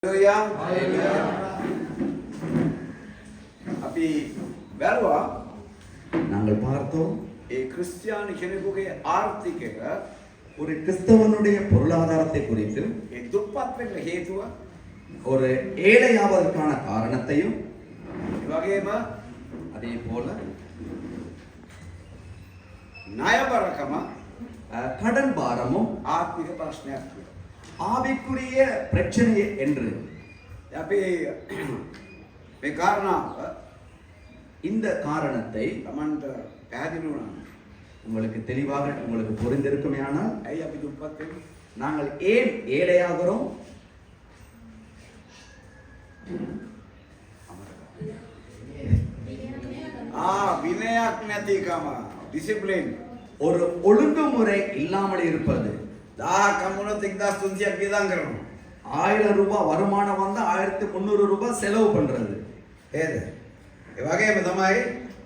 අපි බැලුවා நாங்கள் பார்த்தோம் ඒ ක්‍රිස්තියානි කෙනෙකුගේ ආර්ථිකය ஒரு கிறிஸ்தவனுடைய பொருளாதாரத்தை குறித்து ඒ දුප්පත් වෙන්න හේතුව ஒரு ஏழையாவதற்கான காரணத்தையும் ඒ වගේම அதே போல ණයබරකම கடன் பாரமும் ආර්ථික ප්‍රශ්නයක් කියලා. ஆவிக்குரிய பிரச்சனை என்று අපි මේ කාරණාව இந்த காரணத்தை Tamanට පැහැදිලි වුණා. உங்களுக்கு தெளிவாக உங்களுக்கு புரிந்திருக்குமேயானால் ඇයි අපි දුප්පත් වෙන්නේ? நாங்கள் ஏன் ஏழையாகிறோம்? විනයක් නැතිකම ඩිසිප්ලින් ஒரு ஒழுங்குமுறை இல்லாமல் இருப்பது. 1000ක් වුණොත් 1300ක් වියදම් කරනවා. 1000 ரூபாய் வருமானம் வந்தா 1300 ரூபாய் செலவு பண்றது. නේද? ඒ වගේම තමයි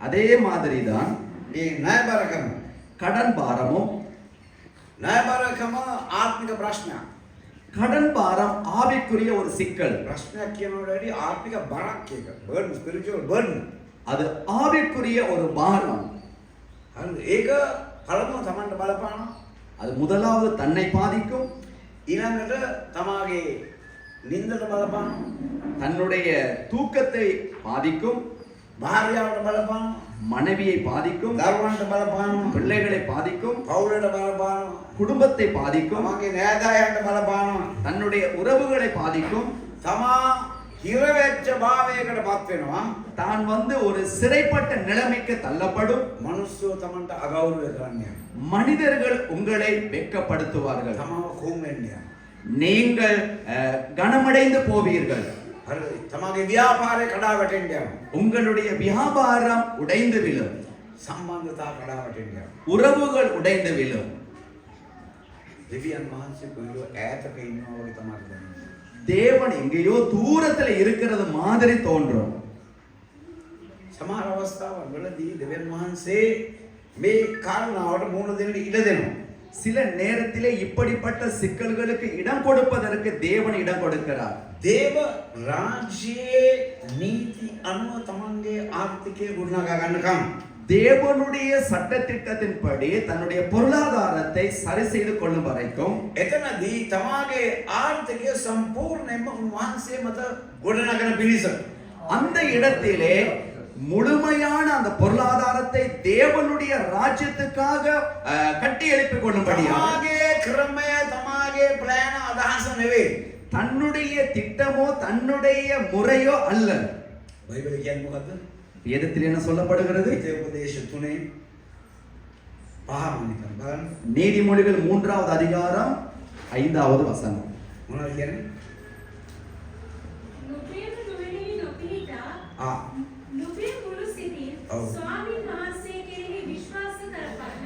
அதே மாதிரி தான் මේ ණයබරකම. கடன் பாரமும் ණයබරකම ආත්මික ප්‍රශ්නයක්. கடன் பாரம் ஆவிக்குரிய ஒரு சிக்கல். ප්‍රශ්නයක් කියනකොට වැඩි ආත්මික බරක් එක. Burn spiritual burn. அது ஆவிக்குரிய ஒரு பாரம். හරිද? ඒක පළමුව Tamanට බලපානවා. அது முதலாவது தன்னை பாதிக்கும். ඊළඟට තමාගේ නින්දට බලපානවා. தன்னுடைய தூக்கத்தை பாதிக்கும். භාර්යාවට බලපානවා. மனைவியை பாதிக்கும். දරුවන්ට බලපානවා. பிள்ளைகளை பாதிக்கும். පවුලට බලපානවා. குடும்பத்தை பாதிக்கும். තමාගේ නෑදෑයන්ට බලපානවා. தன்னுடைய உறவுகளை பாதிக்கும். තමා හිර වෙච්ච භාවයකට පත් වෙනවා. தான் ஒரு சிறைப்பட்ட நிலைமைக்கு தள்ளப்படும். මනුස්සයෝ Tamanට අගෞරවය කරන්නේ. மனிதர்கள் உங்களை வெட்கப்படுத்துவார்கள். තමාව කොම් වෙන්නේ. நீங்கள் கனமடைந்து போவீர்கள். හරිද? තමාගේ ව්‍යාපාරේ කඩා වැටෙන්නේ. உங்களுடைய வியாபாரம் உடைந்து விழும். සම්බන්ධතා කඩා වැටෙන්නේ. உறவுகள் உடைந்து விழும். දෙවියන් වහන්සේ කොයිලෝ ඈතක ඉන්නවා වගේ තමයි දැනෙන්නේ. தேவன் எங்கேயோ தூரத்துல இருக்கிறது மாதிரி தோன்றும். සමහර අවස්ථාවල් වලදී දෙවියන් වහන්සේ මේ කාරණාවට මුහුණ දෙන්න ඉඩ දෙනවා. சில நேரத்திலே இப்படிப்பட்ட சிக்கல்களுக்கு இடம் கொடுப்பதற்கு தேவன் இடம் கொடுக்கிறார். දේව රාජ්‍යයේ නීති අනුව තමන්ගේ ආර්ථිකය ගොඩනගා ගන්නකම් தேவனுடைய சட்டத்திட்டத்தின்படி தன்னுடைய பொருளாதாரத்தை சரி செய்து கொள்ளும் வரைக்கும் එතනදී තමාගේ ආර්ථිකය සම්පූර්ණයෙන්ම උන්වහන්සේ මත ගොඩනගන පිණිස அந்த இடத்திலே முழுமையான அந்த பொருளாதாரத்தை தேவனுடைய ராஜ்யத்துக்காக கட்டி எழுப்பிக் கொள்ளும்படியாக තමාගේ ක්‍රමය තමාගේ ප්ලෑන අදහස නෙවෙයි. தன்னுடைய திட்டமோ தன்னுடைய முறையோ அல்ல. බයිබලය කියන්නේ මොකද්ද? வேதத்தில் என்ன சொல்லப்படுகிறது? හිතේ උපදේශ 3 පහම නිකන් බලන්න. நீதிமொழிகள் 3வது அதிகாரம் 5வது வசனம். මොනවද කියන්නේ? නුපේම නොවෙලී නොපිහිටා නුපේ මුළු සිතින් ස්වාමීන් වහන්සේ කෙරෙහි විශ්වාස කරපන්න.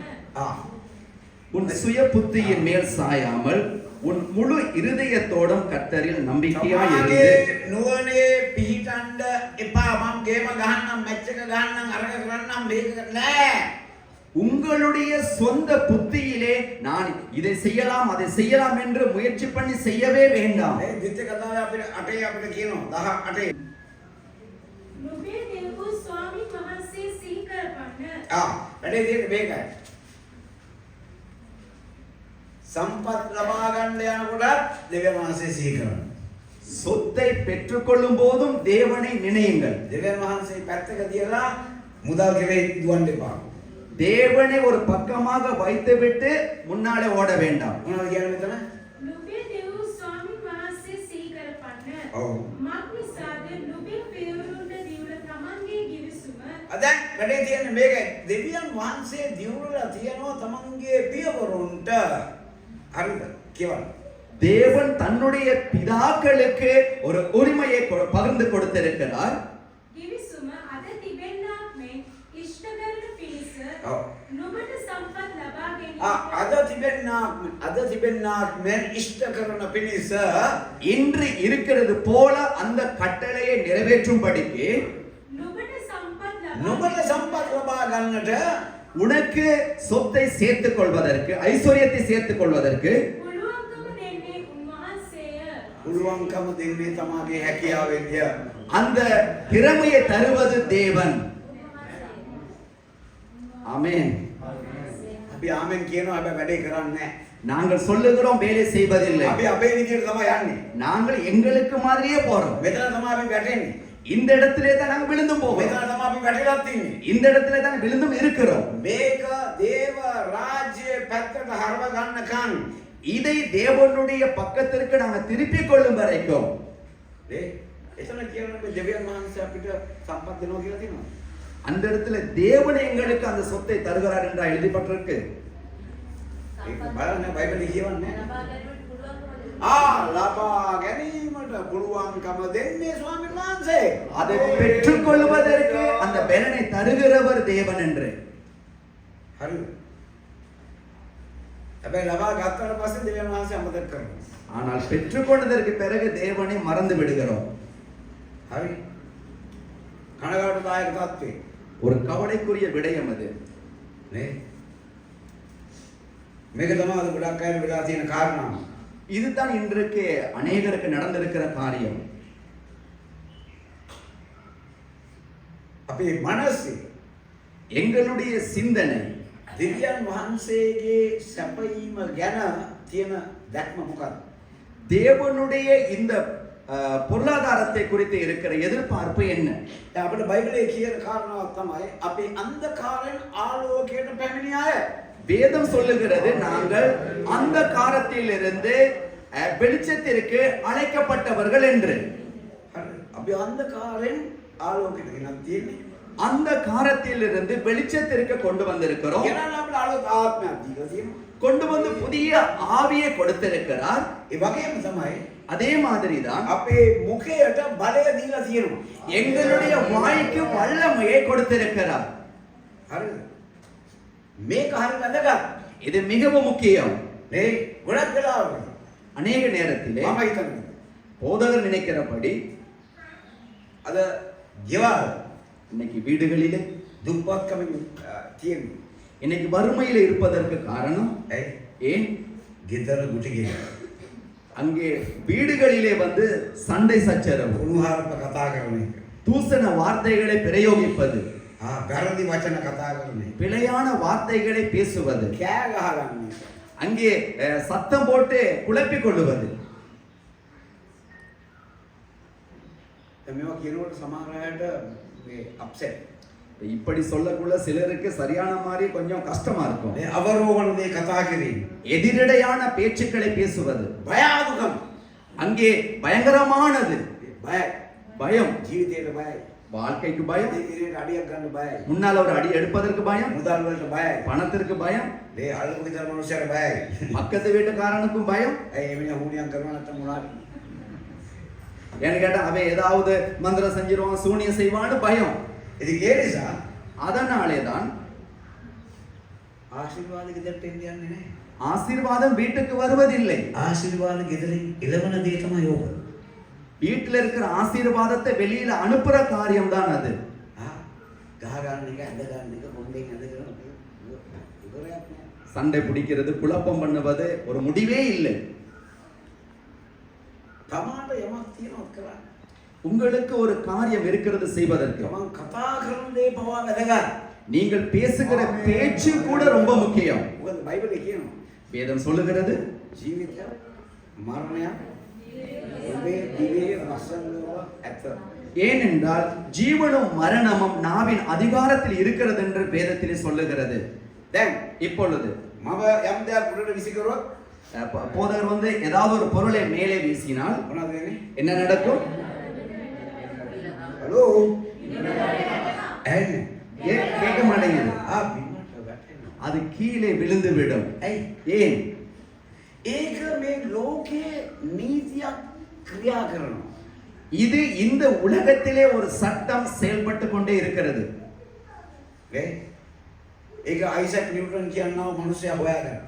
உன் சுய புத்தியின் மேல் சாயாமல் உன் முழு இருதயத்தோடும் கர்த்தரில் நம்பிக்கையாய் இரு. නුවණේ පිහිටන්න එපා. මම ගේම ගහන්නම් මැච් එක ගහන්නම් අරක කරන්නම් මේක නෑ. உங்களுடைய சொந்த புத்தியிலே நான் இதை செய்யலாம் அதை செய்யலாம் என்று முயற்சி பண்ணி செய்யவே வேண்டாம். මේ විත්‍ය කතාවේ අපිට 8 අපිට කියනවා 18. නුපේ දෙව් ස්වාමීන් වහන්සේ සිහි කරපන්න. වැඩේ තියෙන්නේ මේකයි. සම්පත් ලබා ගන්න යනකොට දෙවියන් වහන්සේ සිහි කරනවා. சொத்தை பெற்றுக்கொள்ளும் போதும் தேவனை நினையுங்கள். දෙවියන් වහන්සේ පැත්තක තියලා මුදල් කෙරේ දුවන්න එපා. தேவனை ஒரு பக்கமாக வைத்துவிட்டு முன்னாலே ஓட வேண்டாம். මොනවද කියන්නේ මෙතන? නුපේ දෙව් ස්වාමීන් වහන්සේ සිහි කරපන්න. ඔව්. මක්නිසාද නුපේ පෙවරුන්ට දිවුල තමන්ගේ ගිවිසුම. දැන් වැඩේ තියෙන්නේ මේකයි. දෙවියන් වහන්සේ දිවුරලා තියනවා තමන්ගේ පියවරුන්ට. හරිද? කියවන්න. தேவன் தன்னுடைய பிதாக்களுக்கு ஒரு உரிமையை பகிர்ந்து கொடுத்திருக்கிறார். ගිවිසුම අද තිබෙන්නාක් මෙන් ඉෂ්ට කරන පිණිස නුඹට සම්පත් ලබා ගැනීමට අද තිබෙන්නාක් මෙන් ඉෂ්ට කරන පිණිස இன்று இருக்கிறது போல அந்த கட்டளையை நிறைவேற்றும்படிக்கு නුඹට සම්පත් ලබා ගන්නට உனக்கு சொத்தை சேர்த்துக் கொள்வதற்கு ஐஸ்வர்யத்தை சேர்த்துக் கொள்வதற்கு පුළුවන්කම දෙන්නේ උන්වහන්සේය. පුළුවන්කම දෙන්නේ තමාගේ හැකියාවෙන්ය. அந்த திறமையை தருவது தேவன். ஆமென். අපි ආමෙන් කියනවා හැබැයි වැඩේ කරන්නේ නැහැ. நாங்கள் சொல்லுகிறோம், வேலை செய்வதில்லை. අපි අපේ විදියට තමයි යන්නේ. நாங்கள் எங்களுக்கு மாதிரியே போறோம். මෙතන තමයි අපි වැටෙන්නේ. இந்த இடத்திலே தான் நாங்கள் விழுந்தும் போகிறோம். මෙතන තමයි අපි වැටිලාත් ඉන්නේ. இந்த இடத்திலே தான் விழுந்தும் இருக்கிறோம். මේක දේව රාජ්‍ය පැත්තට හරව ගන්නකන් இதை தேவனுடைய பக்கத்திற்கு நாங்கள் திருப்பிக் கொள்ளும் வரைக்கும் ඒ එතන කියනවා දෙවියන් වහන්සේ අපිට සම්පත් දෙනවා කියලා තියෙනවා. அந்த இடத்துல தேவன் எங்களுக்கு அந்த சொத்தை தருகிறார் என்று எழுதப்பட்டிருக்கு. ඒක බලන්න බයිබලෙ කියවන්නේ. ලබා ගැනීමට පුළුවන්කම දෙන්නේ ස්වාමීන් වහන්සේ. அதை பெற்றுக் கொள்வதற்கு அந்த பலனை தருகிறவர் தேவன் என்று. හරිද? හැබැයි ලබා ගත්තට පස්සේ දෙවියන් වහන්සේ අමතක කරනවා. ஆனால் பெற்றுக்கொண்டதற்கு பிறகு தேவனை மறந்து விடுகிறோம். හරි. කනගාටුදායක තත්ත්වේ. ஒரு கவலைக்குரிய விடயம் அது. නේ? මේක තමයි අද ගොඩක් අය වෙලා තියෙන කාරණා. இதுதான் இன்றைக்கு அநேகருக்கு நடந்திருக்கிற காரியம். අපේ මනසේ எங்களுடைய சிந்தனை දෙවියන් වහන්සේගේ සැපයීම ගැන තියෙන දැක්ම මොකක්ද? தேவனுடைய இந்த பொருளாதாரத்தை குறித்து இருக்கிற எதிர்பார்ப்பு என்ன? දැන් අපිට බයිබලයේ කියන කාරණාවක් තමයි අපි අන්ධකාරයෙන් ආලෝකයට පැමිණි අය. வேதம் சொல்லுகிறது நாங்கள் அந்த காலத்திலிருந்து வெளிச்சத்திற்கு அழைக்கப்பட்டவர்கள் என்று. හරි. අපි අන්ධකාරයෙන් ආලෝකයට ගෙනත් තියෙන්නේ. அந்த காலத்திலிருந்து வெளிச்சத்திற்கு கொண்டு வந்திருக்கிறோம். ගෙනල්ලා අපිට ආලෝක ආත්මයක් දීලා තියෙනවා. கொண்டு வந்து புதிய ஆவியை கொடுத்திருக்கிறார். ඒ වගේම තමයි அதே மாதிரிதான் අපේ මුඛයට බලය දීලා තියෙනවා. எங்களுடைய வாய்க்கு வல்லமையை கொடுத்திருக்கிறார். හරිද? මේක හරි වැදගත්. இது மிகவும் முக்கியம். නේ ගොඩක් වෙලාවට அநேக நேரத்திலே මම හිතන්නේ போதகர் நினைக்கிறபடி අද ගෙවල් இன்னைக்கு வீடுகளிலே දුප්පත්කමින් තියෙන්නේ. இன்னைக்கு வறுமையில் இருப்பதற்கு காரணம் ඇයි? ஏன்? ගෙදර ගුටි ගෙය. அங்கே வீடுகளிலே வந்து சண்டை சச்சரவு, උණුහරුප කතා කරන එක. தூசண வார்த்தைகளை பிரயோகிப்பது, වැරදි වචන කතා කරන එක. பிழையான வார்த்தைகளை பேசுவது, කෑ ගහගන්න එක. அங்கே சத்தம் போட்டு குழப்பிக் கொள்ளுவது. දැන් මේවා කියනකොට සමහර අයට මේ අප්සෙට්. இப்படி சொல்லக்குள்ள சிலருக்கு சரியான மாதிரி கொஞ்சம் கஷ்டமா இருக்கும். මේ අවරෝහණ දේ කතා කිරීම. எதிரடையான பேச்சுக்களை பேசுவது, භයානකම. அங்கே பயங்கரமானது. බයයි. பயம், ජීවිතේට බයයි. வாழ்க்கைக்கு பயம், ඉදිරියට අඩියක් ගන්න බයයි. முன்னால் ஒரு அடி எடுப்பதற்கு பயம், මුදල් වලට බයයි. பணத்திற்கு பயம், මේ අල්ලපු ගෙදර මිනිස්සුන්ට බයයි. பக்கத்து வீட்டுக்காரனுக்கும் பயம். ඇයි එමිණියා හුණියම් කරනවා නැත්නම් මොනවාද? ஏன்னு கேட்டா அவன் ஏதாவது மந்திரம் செஞ்சிருவான், சூனியம் செய்வான்னு பயம். ඉතින් ඒ නිසා அதனாலே தான் ආශිර්වාද ගෙදරට එන්න යන්නේ නැහැ. ஆசீர்வாதம் வீட்டுக்கு வருவதில்லை. ආශිර්වාද ගෙදරින් එළවන දේ තමයි ඕක. வீட்டில் இருக்கிற ஆசீர்வாதத்தை வெளியில அனுப்புற காரியம் தான் அது. ගහ ගන්න එක, ඇඳ ගන්න එක, කොණ්ඩෙන් ඇඳගෙන ඉවරයක් නෑ. சண்டை பிடிக்கிறது, குழப்பம் பண்ணுவது ஒரு முடிவே இல்லை. තමාට යමක් තියෙනවත් කරන්න. உங்களுக்கு ஒரு காரியம் இருக்கிறது செய்வதற்கு. තමන් කතා කරන දේ පවා වැදගත්. நீங்கள் பேசுகிற பேச்சு கூட ரொம்ப முக்கியம். මොකද බයිබලයේ කියනවා வேதம் சொல்லுகிறது ජීවිතය මරණය ඔබේ දිවේ වසංගව ඇත. ஏனென்றால் ஜீவனும் மரணமும் நாவின் அதிகாரத்தில் இருக்கிறது என்று வேதத்திலே சொல்லுகிறது. දැන් இப்பொழுது මම යම් දෙයක් උඩට විසි කරොත් போதகர் வந்து ஏதாவது ஒரு பொருளை மேலே வீசினால் මොනවද වෙන්නේ? என்ன நடக்கும்? හලෝ ඇයි? கேட்க மாட்டேங்குது. බිමට වැටෙනවා. அது கீழே விழுந்து விடும். ඇයි? ஏன்? ඒක මේ ලෝකයේ නීතියක් ක්‍රියා කරනවා. இது இந்த உலகத்திலே ஒரு சட்டம் செயல்பட்டு கொண்டே இருக்கிறது. ඒක අයිසැක් නිව්ටන් කියනවා මිනිස්සයා හොයාගන්න.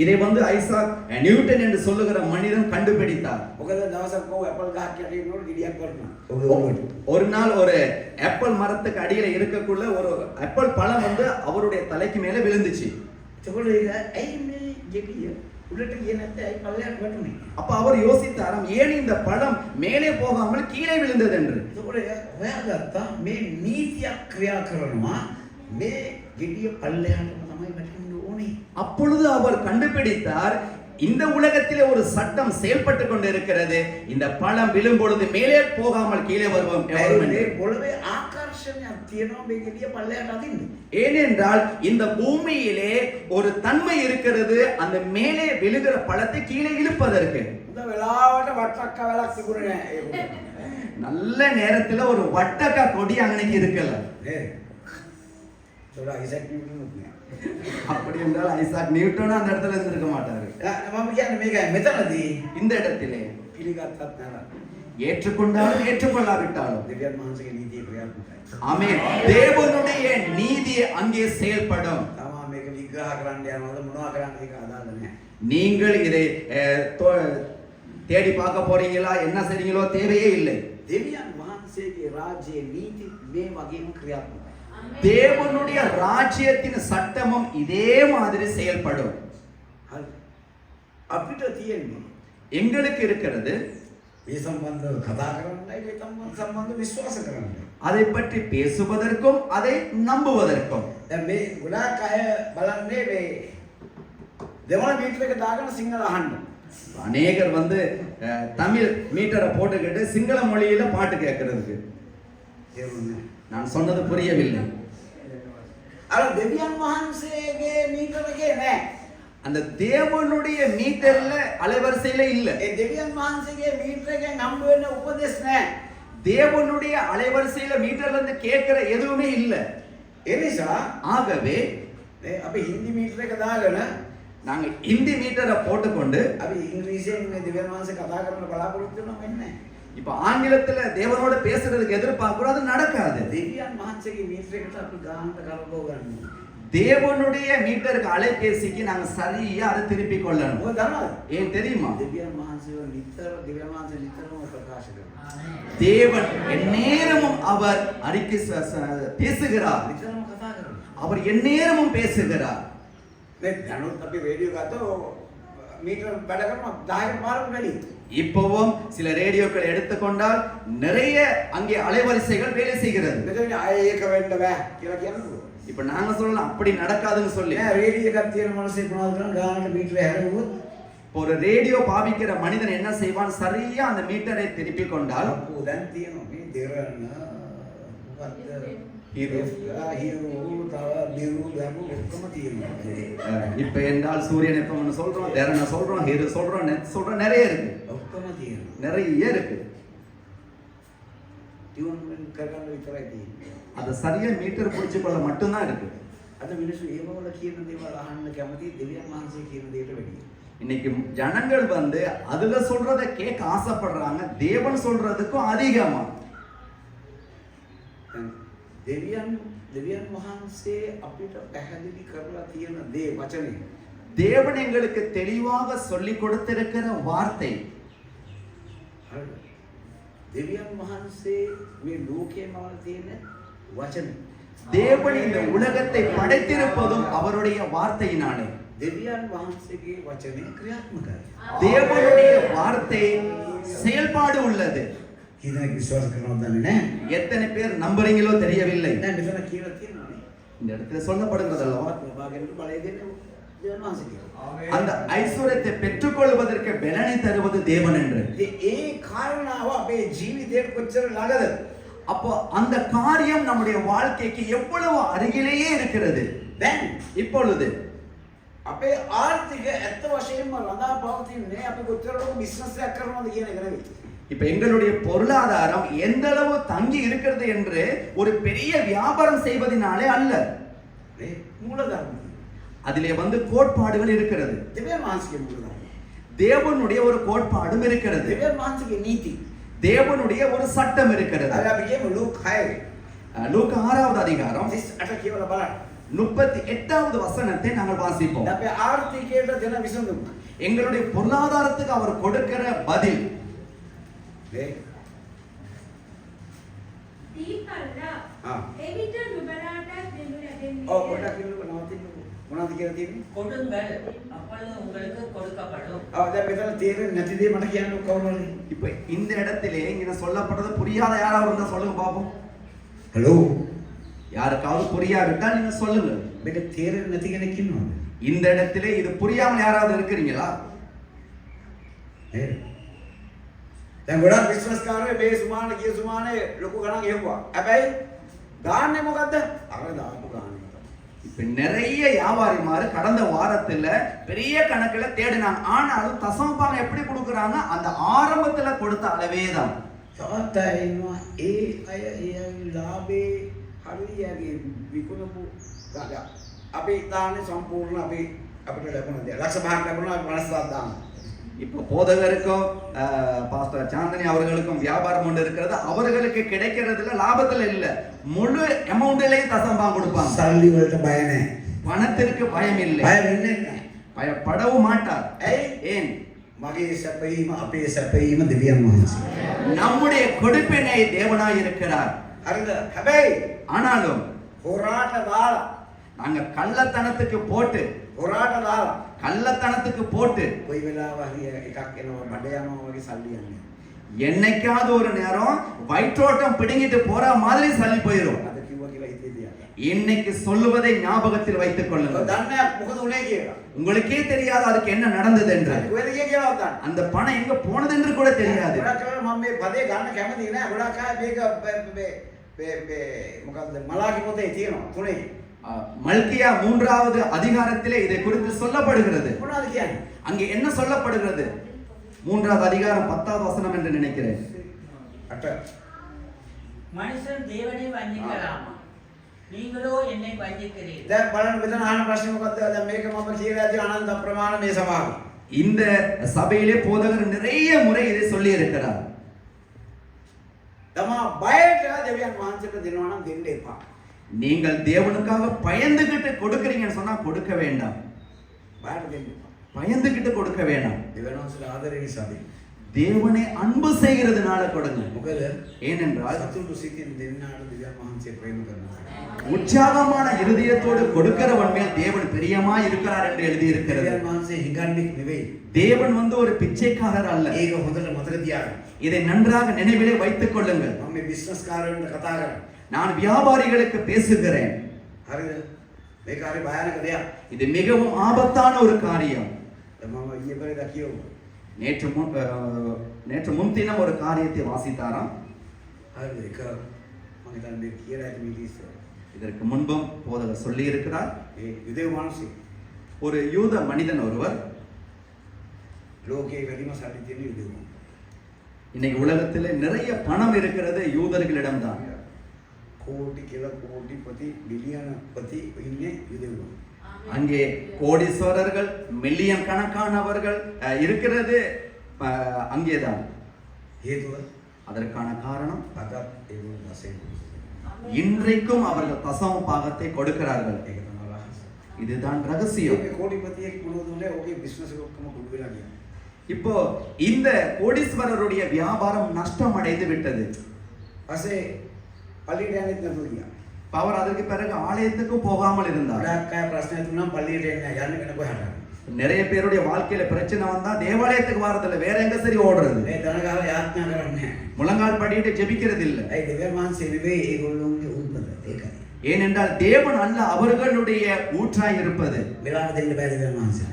இதை வந்து ஐசாக் நியூட்டன் என்று சொல்லுகிற மனிதன் கண்டுபிடித்தார். මොකද දවසක් ඔව් ඇපල් ගහක් යට ඉන්නකොට ගෙඩියක් වටනවා. ஒரு நாள் ஒரு ஆப்பிள் மரத்துக்கு அடியில இருக்கக்குள்ள ஒரு ஆப்பிள் பழம் வந்து அவருடைய தலைக்கு மேல விழுந்துச்சு. එතකොට ඒක ඇයි මේ ගෙඩිය උඩට ගියේ නැත්නම් ඇයි පල්ලෙහාට වැටුනේ? அப்ப அவர் யோசித்தாராம், ஏன் இந்த பழம் மேலே போகாமல் கீழே விழுந்தது என்று. ඒකෝට හොයාගත්තා මේ නීතියක් ක්‍රියා කරනවා මේ ගෙඩිය පල්ලෙහාටම තමයි වැටෙන්න ඕනේ. அப்பொழுது அவர் கண்டுபிடித்தார், இந்த உலகத்திலே ஒரு சட்டம் செயல்பட்டு கொண்டிருக்கிறது. இந்த பழம் விழும் பொழுது மேலே போகாமல் கீழே வருவோம் எவரும் මේ என்று. පොළවේ ආකර්ෂණයක් තියෙනවා මේ ගෙඩිය පල්ලෙහාට අදින්න. ஏனென்றால் இந்த பூமியிலே ஒரு தன்மை இருக்கிறது, அந்த மேலே விழுகிற பழத்தை கீழே இழுப்பதற்கு. හොඳ වෙලාවට වට්ටක්ක වෙලක් තිබුණේ නැහැ ඒක. நல்ல நேரத்துல ஒரு வட்டக்கா கொடி அங்கனைக்கு இருக்கல. නේද? ඒතකොට අයිසැක් නිව්ටන් නෑ. அப்படி என்றால் ஐசாக் நியூட்டன் அந்த இடத்துல இருந்திருக்க மாட்டாரு. මම කියන්නේ මේකයි මෙතනදී இந்த இடத்திலே පිළිගත්තත් නෑ. ஏற்றுக்கொண்டாலும் ஏற்றுக்கொள்ளாவிட்டாலும் දෙවියන් වහන්සේගේ නීතිය ක්‍රියාත්මකයි. ஆமென், தேவனுடைய நீதி அங்கே செயல்படும். තමා මේක විග්‍රහ කරන්න යනවද මොනවා කරන්නද ඒක අදාළ නැහැ. நீங்கள் இதை தேடி பார்க்க போறீங்களா, என்ன செய்றீங்களோ தேவையே இல்லை. දෙවියන් වහන්සේගේ රාජ්‍යයේ නීති මේ වගේම ක්‍රියාත්මකයි. தேவனுடைய ராஜ்யத்தின் சட்டமும் இதே மாதிரி செயல்படும். හරි. අපිට තියෙන්නේ எங்களுக்கு இருக்கிறது මේ සම්බන්ධව කතා කරන්නයි මේ සම්බන්ධව විශ්වාස කරන්නයි. அதை பற்றி பேசுவதற்கும் அதை நம்புவதற்கும். දැන් මේ ගොඩාක් අය බලන්නේ මේ දෙමළ මීටර එක දාගෙන සිංහල අහන්න. அநேகர் தமிழ் மீட்டரை போட்டுக்கிட்டு சிங்கள மொழியில பாட்டு கேட்கறதுக்கு. තේරුණා. நான் சொன்னது புரியவில்லை. අර දෙවියන් වහන්සේගේ මීටර එකේ නෑ. அந்த தேவனுடைய மீட்டர்ல அலைவரிசையில இல்ல. ඒ දෙවියන් වහන්සේගේ මීටර එකෙන් හම්බ වෙන උපදෙස් නෑ. தேவனுடைய அலைவரிசையில மீட்டர்ல இருந்து கேட்கிற எதுவுமே இல்ல. ඒ නිසා ஆகவே අපි හින්දි මීටර එක දාගෙන நாங்க இந்தி மீட்டரை போட்டுக்கொண்டு අපි ඉංග්‍රීසියෙන් මේ දෙවියන් වහන්සේ කතා කරන්න බලාපොරොත්තු වෙනවා වෙන්නේ නැහැ. இப்ப ஆங்கிலத்துல தேவனோட பேசுறதுக்கு எதிர்பார்க்கிறோம், அது நடக்காது. දෙවියන් වහන්සේගේ මීටර එකට අපි ගානට කරකව ගන්නවා. தேவனுடைய மீட்டருக்கு அலைபேசிக்கு நாங்க சரியா அதை திருப்பி கொள்ளணும். ඔය දන්නවද? ஏன் தெரியுமா? දෙවියන් වහන්සේව දෙවියන් වහන්සේ නිතරම ප්‍රකාශ කරනවා. தேவன் எந்நேரமும் அவர் அறிக்கை பேசுகிறார். නිතරම කතා කරනවා. அவர் எந்நேரமும் பேசுகிறார். මේ දැනුත් අපි රේඩියෝ ගත්තොත් මීටර වැඩ කරනවා 10කට මාරුකට වැඩි. இப்பவும் சில ரேடியோக்கள் எடுத்துக்கொண்டால் நிறைய அங்கே அலைவரிசைகள் வேலை செய்கிறது. මෙතන අය ඒක වෙන්න බෑ කියලා කියන්නකො. இப்ப நாங்க சொல்லலாம் அப்படி நடக்காதுன்னு சொல்லி. නෑ රේඩියෝ එකක් තියෙන මිනිස්සෙක් මොනවද කරන්නේ ගානට මීටර හැරෙවුවොත් ஒரு ரேடியோ பாவிக்கிற மனிதன் என்ன செய்வான், சரியா அந்த மீட்டரை திருப்பி கொண்டால் අපෝ දැන් තියෙනවා මේ දෙරණ හිරු තව දිරු දැමු ඔක්කොම තියෙනවා. இப்ப என்றால் சூரியன் எப்ப சொல்றோம், தரண சொல்றோம், ஹீரோ சொல்றோம், நெட் சொல்றோம், நிறைய இருக்கு. ඔක්කොම තියෙනවා. நிறைய இருக்கு. ටියුන් කරගන්න විතරයි තියෙන්නේ. அது சரியா மீட்டர் பிடிச்சு கொள்ள மட்டும்தான் இருக்கு. අද මිනිස්සු ඒවවල කියන දේවල් අහන්න කැමති දෙවියන් වහන්සේ කියන දේට වැඩියි. இன்னைக்கு ஜனங்கள் அதுல சொல்றத கேட்க ஆசைப்படுறாங்க, தேவன் சொல்றதுக்கும் அதிகமா. දෙවියන් වහන්සේ අපිට පැහැදිලි කරලා තියෙන දේ වචනේ. தேவன் எங்களுக்கு தெளிவாக சொல்லி கொடுத்திருக்கிற வார்த்தை. හරිද? දෙවියන් වහන්සේ මේ ලෝකේ මවල තියෙන වචනේ. தேவன் இந்த உலகத்தை படைத்திருப்பதும் அவருடைய வார்த்தையினாலே. දෙවියන් වහන්සේගේ වචනේ ක්‍රියාත්මකයි. தேவனுடைய வார்த்தை செயல்பாடு உள்ளது. කීයක් විශ්වාස කරනවද දන්නේ නැහැ. எத்தனை பேர் நம்புறீங்களோ தெரியவில்லை. දැන් මෙතන කියලා තියෙනවානේ. இந்த இடத்துல சொல்லப்படுகிறதல்லவா, ලබාගෙන බලය දෙන්නේ දෙවියන් වහන්සේ කියලා. அந்த ஐஸ்வர்யத்தை பெற்றுக்கொள்வதற்கு பலனை தருவது தேவன் என்று. ඒ කාරණාව අපේ ජීවිතයට කොච්චර ළඟද? அப்போ அந்த காரியம் நம்முடைய வாழ்க்கைக்கு எவ்வளவு அருகிலேயே இருக்கிறது. දැන් இப்பொழுது අපේ ආර්ථික ඇත්ත වශයෙන්ම ළඟා පවතින්නේ අපි කොච්චර බිස්නස් එකක් කරනවද කියන එක නෙවෙයි. இப்ப எங்களுடைய பொருளாதாரம் எந்த அளவு தங்கி இருக்கிறது என்று ஒரு பெரிய வியாபாரம் செய்வதனாலே அல்ல. මේ මූලධර්ම. அதிலே கோட்பாடுகள் இருக்கிறது. දෙවියන් වහන්සේගේ මූලධර්ම. தேவனுடைய ஒரு கோட்பாடும் இருக்கிறது. දෙවියන් වහන්සේගේ නීති. தேவனுடைய ஒரு சட்டம் இருக்கிறது. අර අපි කියමු ලූක් 6. லூக்கா 6வது அதிகாரம் 38 කියවලා බලන්න. 38வது வசனத்தை நாங்கள் வாசிப்போம். අපේ ආර්ථිකයට දෙන විසඳුම. எங்களுடைய பொருளாதாரத்துக்கு அவர் கொடுக்கிற பதில். දීපල්ලා එවිට නුඹලාට දෙනු ලැබෙන්නේ. ඔව් පොඩ්ඩක් කියන්නකෝ නවතින්නකෝ. මොනවද කියලා තියෙන්නේ? கொடுங்கள் அப்பொழுது உங்களுக்கு கொடுக்கப்படும். දැන් මෙතන තේරෙන්නේ නැති දේ මට කියන්න කවුරු හරි. இப்ப இந்த இடத்திலே இங்க சொல்லப்படுறது புரியாத யாராவது இருந்தா சொல்லுங்க பாப்போம். හලෝ. யாருக்காவது புரியாவிட்டால் நீங்க சொல்லுங்க. මේක තේරෙන්නේ නැති කෙනෙක් ඉන්නවද? இந்த இடத்திலே இது புரியாமல் யாராவது இருக்கிறீங்களா? නේද? දැන් ගොඩක් බිස්නස් කාරයෝ මේ සුමාන කිය සුමානේ ලොකු ගණන් ගෙවුවා. හැබැයි ගාන්නේ මොකද්ද? අර දාපු ගාන. இப்ப நிறைய வியாபாரிமாரு கடந்த வாரத்துல பெரிய கணக்குல தேடினாங்க. ஆனாலும் தசமபாகம் எப்படி கொடுக்கறாங்க? அந்த ஆரம்பத்துல கொடுத்த அளவே தான். තවත් අය ඉන්නවා ඒ අය ඒ ලාභේ හරියගේ විකුණපු ගාන. අපි දාන්නේ සම්පූර්ණ අපි අපිට ලැබුණ දේ. ලක්ෂ 5ක් ලැබුණා 50ක් දාන්න. இப்போ போதகருக்கும் பாஸ்டர் சாந்தனி அவர்களுக்கும் வியாபாரம் ஒன்று இருக்கிறது. அவர்களுக்கு கிடைக்கிறதுல லாபத்துல இல்ல, முழு அமௌண்ட்லயே தசமபாகம் கொடுப்பாங்க. සල්ලි වලට බය නැහැ. பணத்திற்கு பயம் இல்லை, බය වෙන්නේ නැහැ. பயப்படவும் மாட்டார். ඇයි? ஏன்? මගේ සැපීම අපේ සැපීම දෙවියන් වහන්සේ. நம்முடைய கொடுப்பினை தேவனாய் இருக்கிறார். හරිද? හැබැයි ஆனாலும் හොරාට දාලා நாங்க கள்ளத்தனத்துக்கு போட்டு கள்ளத்தனத்துக்கு போட்டு කොයි වෙලාව හරි එකක් එනවා බඩ යනවා වගේ සල්ලි යන්නේ. என்னைக்காவது ஒரு நேரம் வயிற்றோட்டம் பிடுங்கிட்டு போற மாதிரி சல்லி போயிடும். අද කිව්වා කියලා හිතේ තියන්න. இன்னைக்கு சொல்லுவதை ஞாபகத்தில் வைத்துக் கொள்ளுங்கள். දන්නේ මොකද උනේ කියලා. உங்களுக்கே தெரியாது அதுக்கு என்ன நடந்தது என்று. කොහෙද ගියේ කියලා දන්නේ. அந்த பணம் எங்க போனது என்று கூட தெரியாது. ගොඩක් අය මම මේ පදේ ගන්න කැමති නෑ. ගොඩක් අය මේක මොකද්ද මලාකි පොතේ තියෙනවා තුනේ. மல்கியா 3வது அதிகாரத்திலே இதை குறித்து சொல்லப்படுகிறது. මොනවද කියන්නේ? அங்கே என்ன சொல்லப்படுகிறது? 3வது அதிகாரம் 10வது வசனம் என்று நினைக்கிறேன். අට மனுஷன் தேவனை வஞ்சிக்கலாமா? நீங்களோ என்னை வஞ்சிக்கிறீர்கள். දැන් බලන්න මෙතන අහන ප්‍රශ්නේ මොකද්ද? දැන් මේක මම කියලා ඇති අනන්ත ප්‍රමාණ මේ සභාවේ. இந்த சபையிலே போதகர் நிறைய முறை இதை சொல்லி இருக்கிறார். තමා බයට දෙවියන් වහන්සේට දෙනවා නම් දෙන්න එපා. நீங்கள் தேவனுக்காக பயந்துகிட்டு கொடுக்கறீங்கன்னு சொன்னா கொடுக்க வேண்டாம். බයට දෙන්න එපා. பயந்துகிட்டு கொடுக்க வேண்டாம். දෙවියන් වහන්සේට ආදරේ නිසා දෙන්න. தேவனை அன்பு செய்கிறதுனால கொடுங்க. මොකද ஏனென்றால் සතුටු සිතින් දෙන්නාට දෙවියන් වහන්සේ ප්‍රේම කරනවා. உற்சாகமான இருதயத்தோடு கொடுக்கிறவன் மேல் தேவன் பிரியமாய் இருக்கிறார் என்று எழுதி இருக்கிறது. දෙවියන් වහන්සේ හිඟන්නෙක් නෙවෙයි. தேவன் ஒரு பிச்சைக்காரர் அல்ல. ඒක හොඳට මතක තියාගන්න. இதை நன்றாக நினைவிலே வைத்துக் கொள்ளுங்கள். මම මේ බිස්නස් කාරයන්ට කතා කරන්නේ. நான் வியாபாரிகளுக்கு பேசுகிறேன். හරිද? මේක හරි භයානක දෙයක්. இது மிகவும் ஆபத்தான ஒரு காரியம். මම ඊයේ පෙරේදා කියුවා. நேற்று முன்தினம் ஒரு காரியத்தை வாசித்தாராம். හරිද? ඒක මම හිතන්නේ කියලා ඇති මිලිස්. இதற்கு முன்பும் போதகர் சொல்லி இருக்கிறார். ඒ යුදෙව් මිනිස්සු ஒரு யூத மனிதன் ஒருவர் ලෝකේ වැඩිම සල්ලි තියෙන යුදෙව්. இன்னைக்கு உலகத்தில் நிறைய பணம் இருக்கிறது யூதர்களிடம்தான். කෝටි කියලා කෝටිපති බිලියන පති ඉන්නේ යුදෙව්. அங்கே கோடீஸ்வரர்கள் மில்லியன் கணக்கானவர்கள் இருக்கிறது அங்கேதான். හේතුව அதற்கான காரணம் අදත් ඒගොල්ලෝ නැසෙන්නේ. இன்றைக்கும் அவர்கள் தசம பாகத்தை கொடுக்கிறார்கள். ඒක තමයි රහස. இதுதான் ரகசியம். ඒ කෝටිපතියෙක් මොනවද උනේ? ඔගේ බිස්නස් එක ඔක්කොම කුඩු වෙලා ගියා. இப்போ இந்த கோடீஸ்வரருடைய வியாபாரம் நஷ்டம் அடைந்து விட்டது. පස්සේ පල්ලියට යන්නෙත් නැතුව ගියා. அவர் அதற்கு பிறகு ஆலயத்துக்கும் போகாமல் இருந்தார். ගොඩක් අය ප්‍රශ්න තුනක් පල්ලියට එන්නේ නැහැ. යන්නේ වෙන කොහාට. நிறைய பேருடைய வாழ்க்கையில பிரச்சனை வந்தா தேவாலயத்துக்கு வாரதில்ல, வேற எங்க சரி ஓடுறது. මේ දනගාව යාඥා කරන්නේ නැහැ. முழங்கால் படிட்டு ஜெபிக்கிறது இல்ல. ඒ දෙවියන් වහන්සේ නෙවෙයි ඒගොල්ලෝගේ උල්පත. ඒකයි. ஏனென்றால் தேவன் அல்ல அவர்களுடைய ஊற்றாய் இருப்பது. වෙලාව දෙන්න බෑ දෙවියන් වහන්සේ.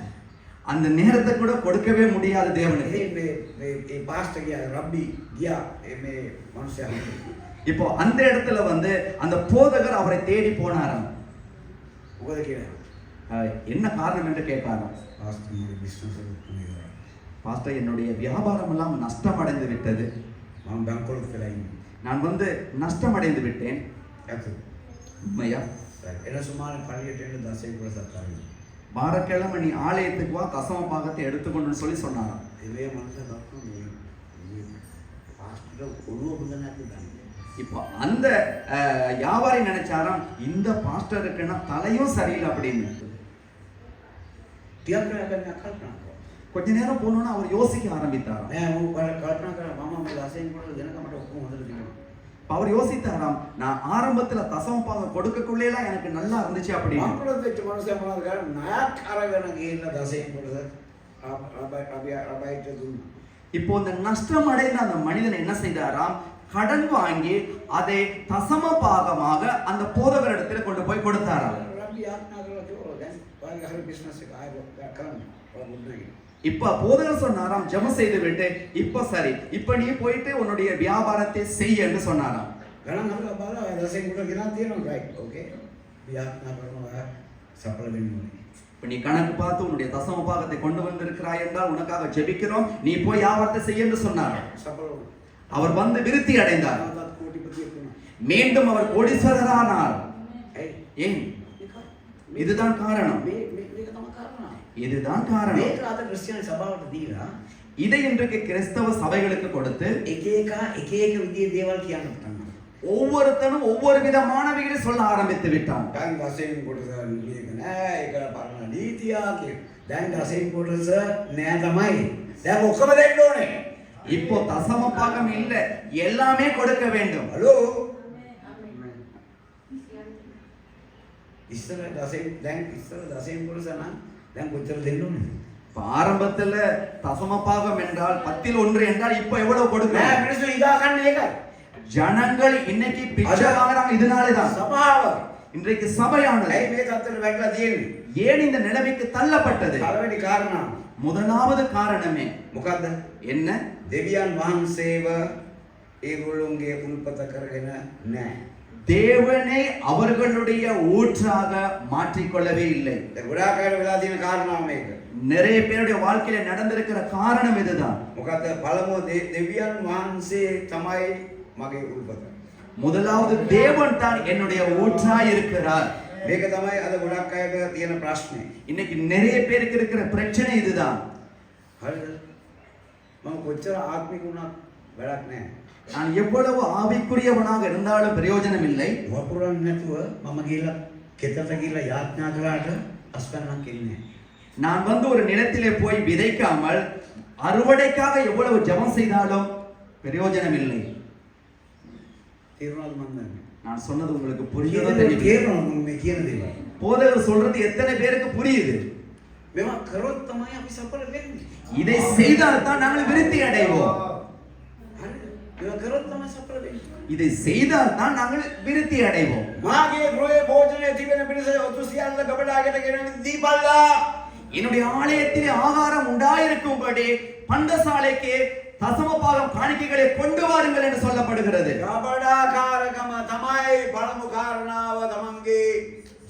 அந்த நேரத்தை கூட கொடுக்கவே முடியாது தேவனுக்கு. මේ පාස්ටර් ගියා රබ්බි ගියා මේ මනුස්සයා. இப்போ அந்த இடத்துல அந்த போதகர் அவரை தேடி போனாராம். මොකද කියලා? என்ன காரணம் என்று கேட்டாராம். පාස්ටර් මගේ බිස්නස් එක කුණේ. பாஸ்டர் என்னுடைய வியாபாரம் எல்லாம் நஷ்டம் அடைந்து விட்டது. මම බැංකුවලට වෙලා ඉන්නේ. நான் நஷ்டம் அடைந்து விட்டேன். ඇත්ත. உண்மையா? එන සුමානේ පල්ලියට එන්න 10 කුල සත්කාරයි. வாரக்கிழமை நீ ஆலயத்துக்கு வா, தசம பாகத்தை எடுத்துக்கொண்டு சொல்லி சொன்னாராம். ඒ මනුස්සයා දක්වන මේ පාස්ටර් ඔළුව හොඳ නැති දන්නේ. இப்போ அந்த வியாபாரி நினைச்சாராம் இந்த பாஸ்டருக்கு தலையும் சரியில்லை அப்படின்னு. ටිකක් කරලා කල්පනා කරා. கொஞ்ச நேரம் போனோன்னா அவர் யோசிக்க ஆரம்பித்தாராம். නෑ මම කල්පනා කරා මම මේ 10 කුල දෙනකමට ඔක්කොම හොඳට තියෙනවා. அவர் யோசித்தாராம், நான் ஆரம்பத்துல தசம பாகம் கொடுக்கக்குள்ளேலாம் எனக்கு நல்லா இருந்துச்சு அப்படின்னு. මංකුලත් වෙච්ච මනුස්සයා මොනවද කරන්නේ? ණයක් අරගෙන ගිහිල්ලා 10 කුල රබයිට දුන්නා. இப்போ இந்த நஷ்டம் அடைந்த அந்த மனிதன் என்ன செய்தாராம்? கடன் வாங்கி அதை தசம பாகமாக அந்த போதகரிடத்துல கொண்டு போய் கொடுத்தாராம். රබි ආඥා කරලා කිව්වා දැන් ඔයාගේ හරි බිස්නස් එක ආයෙ කරන්න. ඔයා මුද්දේ. இப்ப போதகர் சொன்னாராம், ஜெபம் செய்து விட்டு இப்ப சரி, இப்ப நீ போயிட்டு உன்னுடைய வியாபாரத்தை செய் என்று சொன்னாராம். ගණන් හදලා බලලා ඔයා දසෙන් කොට ගෙනත් තියෙනවා රයිට්. ඕකේ. විඥාන කරනවා සඵල වෙන්න ඕනේ. இப்ப நீ கணக்கு பார்த்து உன்னுடைய தசம பாகத்தை கொண்டு வந்திருக்கிறாய் என்றால் உனக்காக ஜெபிக்கிறோம், நீ போய் வியாபாரத்தை செய் என்று சொன்னார். සඵල වුණා. அவர் வந்து விருத்தி அடைந்தார். ආවත් කෝටිපතියෙක් වුණා. மீண்டும் அவர் கோடீஸ்வரரானார். ඇයි? ஏன்? இதுதான் காரணம். මේක තමයි කාරණා. இதுதான் காரணம். මේක අද ක්‍රිස්තියානි සභාවට දීලා இதை இன்றைக்கு கிறிஸ்தவ சபைகளுக்கு கொடுத்து එක එක විදිහේ දේවල් කියන්න පටන් ගන්නවා. ஒவ்வொருத்தனும் ஒவ்வொரு விதமானவைகளை சொல்ல ஆரம்பித்து விட்டான். දැන් දසෙන් කොටස මේක නෑ ඒක පරණ නීතියා කිය. දැන් දසෙන් කොටස නෑ තමයි. දැන් ඔක්කොම දෙන්න ඕනේ. இப்போ தசம பாகம் இல்ல, எல்லாமே கொடுக்க வேண்டும். හලෝ. ඉස්සර දසෙන් කොටස නම් දැන් කොච්චර දෙන්න ඕනේ? இப்ப ஆரம்பத்துல தசம பாகம் என்றால் 10ல் 1 என்றால் இப்ப எவ்வளவு නෑ கொடுக்கணும்? මිනිස්සු ඉදා ගන්න ඒකයි. ஜனங்கள் இன்னைக்கு பிச்சை வாங்குறாங்க. இதனாலதான் සභාව. இன்றைக்கு சபையானது ඇයි මේ තත්ත්වෙට වැටලා තියෙන්නේ? ஏன் இந்த நிலைமைக்கு தள்ளப்பட்டது? පළවෙනි කාරණා முதலாவது காரணமே මොකද්ද? என்ன? දෙවියන් වහන්සේව ඒගොල්ලොන්ගේ උල්පත කරගෙන නැහැ. தேவனை அவர்களுடைய ஊற்றாக மாற்றிக்கொள்ளவே இல்லை. දැන් ගොඩාක් අය වෙලා තියෙන කාරණාව මේක. நிறைய பேருடைய வாழ்க்கையில நடந்திருக்கிற காரணம் இதுதான். මොකද පළමුව දෙවියන් වහන්සේ තමයි මගේ උල්පත. முதலாவது தேவன் தான் என்னுடைய ஊற்றாய் இருக்கிறார். මේක තමයි අද ගොඩක් අයට තියෙන ප්‍රශ්නේ. இன்னைக்கு நிறைய பேருக்கு இருக்கிற பிரச்சனை இதுதான். හරිද? මම කොච්චර ආත්මික වුණත් වැඩක් නැහැ. நான் எவ்வளவு ஆவிக்குரியவனாக இருந்தாலும் பிரயோஜனம் இல்லை. වපුරන්නේ නැතුව මම ගිහලා කෙතට ගිහලා යාඥා කළාට අස්පන්නක් ඉන්නේ. நான் வந்து ஒரு நிலத்திலே போய் விதைக்காமல் அறுவடைக்காக எவ்வளவு ஜெபம் செய்தாலும் பிரயோஜனம் இல்லை. තේරුණාද මන් දන්නේ? நான் சொன்னது உங்களுக்கு புரியுதோ තේරුණාද தெரியல? මම මේ කියන දේවල්? போதகர் சொல்றது எத்தனை பேருக்கு புரியுது? මේවා කරොත් තමයි අපි සඵල වෙන්නේ. இதை செய்தால் தான் நாங்கள் விருத்தி அடைவோம். හරිද? මේවා කරොත් තමයි සඵල වෙන්නේ. இதை செய்தால் தான் நாங்கள் விருத்தி அடைவோம். මාගේ ගෘහයේ භෝජනයේ තිබෙන පිණිස ඔතු සියල්ල ගබඩාගෙන ගෙන දීපල්ලා. என்னுடைய ஆலயத்திலே ஆகாரம் உண்டாயிருக்கும்படி பண்டசாலைக்கு தசம பாகம் காணிக்கைகளை கொண்டு வாருங்கள் என்று சொல்லப்படுகிறது. ගබඩාකාරකම තමයි පළමු කාරණාව තමන්ගේ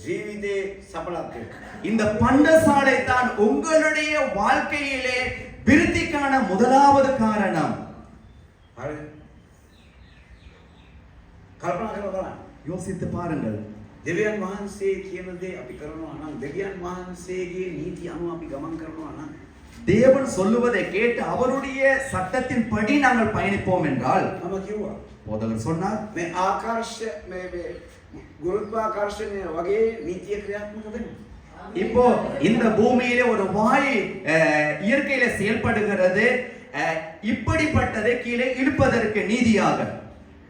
ජීවිතේ සඵලත්වය. இந்த பண்டசாலை தான் உங்களுடைய வாழ்க்கையிலே விருத்திக்கான முதலாவது காரணம். හරිද? කල්පනා කරලා බලන්න. யோசித்து பாருங்கள். දෙවියන් වහන්සේ කියන දේ අපි කරනවා නම් දෙවියන් වහන්සේගේ නීති අනුව අපි ගමන් කරනවා නම් தேவன் சொல்லுவதை கேட்டு அவருடைய சட்டத்தின் படி நாங்கள் பயணிப்போம் என்றால் මම කිව්වා போதகர் சொன்னார், මේ ආකර්ෂ මේ ගුරුත්වාකර්ෂණය වගේ නීතිය ක්‍රියාත්මක වෙනවා. இப்போ இந்த பூமியிலே ஒரு வாய் இயற்கையில செயல்படுகிறது. இப்படிப்பட்டதை கீழே இழுப்பதற்கு நீதியாக.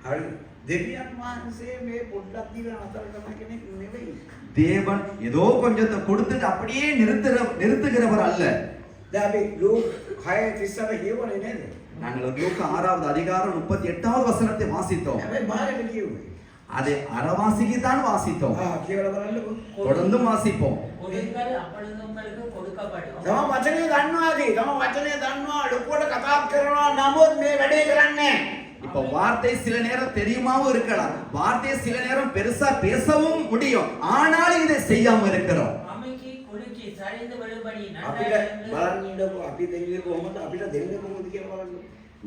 හරිද? දෙවියන් වහන්සේ මේ පොඩ්ඩක් දීලා නතර කරන කෙනෙක් නෙවෙයි. தேவன் ஏதோ கொஞ்சத்தை கொடுத்துட்டு அப்படியே நிறுத்துகிறவர் அல்ல. දැන් අපි ලෝක 6:30 කියවනේ නේද? நாங்கள் லூக்கா 6வது அதிகாரம் 38வது வசனத்தை வாசித்தோம். හැබැයි බාහිර කිව්වේ. அதை அறவாசிக்கு தான் வாசித்தோம். කියලා බලන්නකො. தொடர்ந்து வாசிப்போம். கொடுங்கள் அப்பொழுது உங்களுக்கு கொடுக்கப்படும். තම වචනේ දන්නවාදී. තම වචනේ දන්නවා ලොකුවට කතා කරනවා නමුත් මේ වැඩේ කරන්නේ இப்ப வார்த்தை சில நேரம் தெரியுமாவும் இருக்கலாம். வார்த்தையை சில நேரம் பெருசா பேசவும் முடியும். ஆனாலும் இதை செய்யாம இருக்கிறோம். அமுக்கி குலுக்கி சரிந்து விழும்படி අපිට බලන්නකො අපි දෙන්නේ කොහොමද අපිට දෙන්නේ කොහොමද කියලා බලන්න.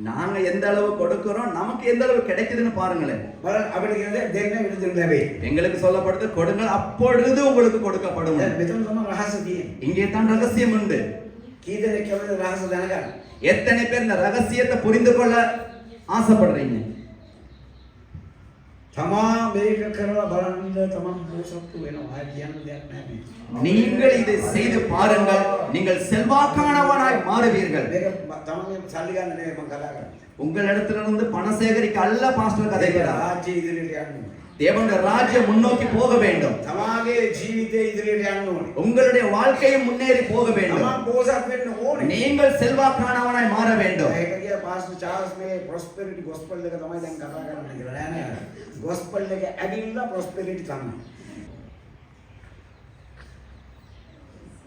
நாங்க எந்த அளவு கொடுக்கிறோம், நமக்கு எந்த அளவு கிடைக்குதுன்னு பாருங்களேன். බලන්න අපිට කියන්නේ දෙන්න විතර ලැබෙයි. எங்களுக்கு சொல்லப்படுது கொடுங்கள் அப்பொழுது உங்களுக்கு கொடுக்கப்படும். දැන් මෙතන තමයි රහස තියෙන්නේ. இங்கே தான் ரகசியம் உண்டு. කී දෙනෙක් කැමතිද රහස දැනගන්න? எத்தனை பேர் இந்த ரகசியத்தை புரிந்து கொள்ள ஆசைப்படுறீங்க? තමා මේක කරලා බලන්න තමන් බෝසත්තු වෙනවා. ආය කියන්න දෙයක් නැහැ මේ. நீங்கள் இதை செய்து பாருங்கள், நீங்கள் செல்வாக்கானவனாய் மாறுவீர்கள். මේක තමන්ගේ සල්ලි ගන්න නෙවෙයි මම කතා කරන්නේ. உங்களிடத்திலிருந்து பணம் சேகரிக்க அல்ல பாஸ்டர் கதைக்கிறார். රාජ්‍ය ඉදිරියට යන්න. தேவனுடைய ராஜ்யம் முன்னோக்கி போக வேண்டும். තමාගේ ජීවිතේ ඉදිරියට යන්න ඕනේ. உங்களுடைய வாழ்க்கையும் முன்னேறி போக வேண்டும். තමන් පෝසත් වෙන්න ඕනේ. நீங்கள் செல்வாக்கானவனாய் மாற வேண்டும். ඒක කිය පාස්ටර් චාල්ස් මේ ප්‍රොස්පෙරිටි ගොස්පල් එක තමයි දැන් කතා කරන්නේ කියලා නෑ නෑ. ගොස්පල් එක ඇවිල්ලා ප්‍රොස්පෙරිටි තමයි.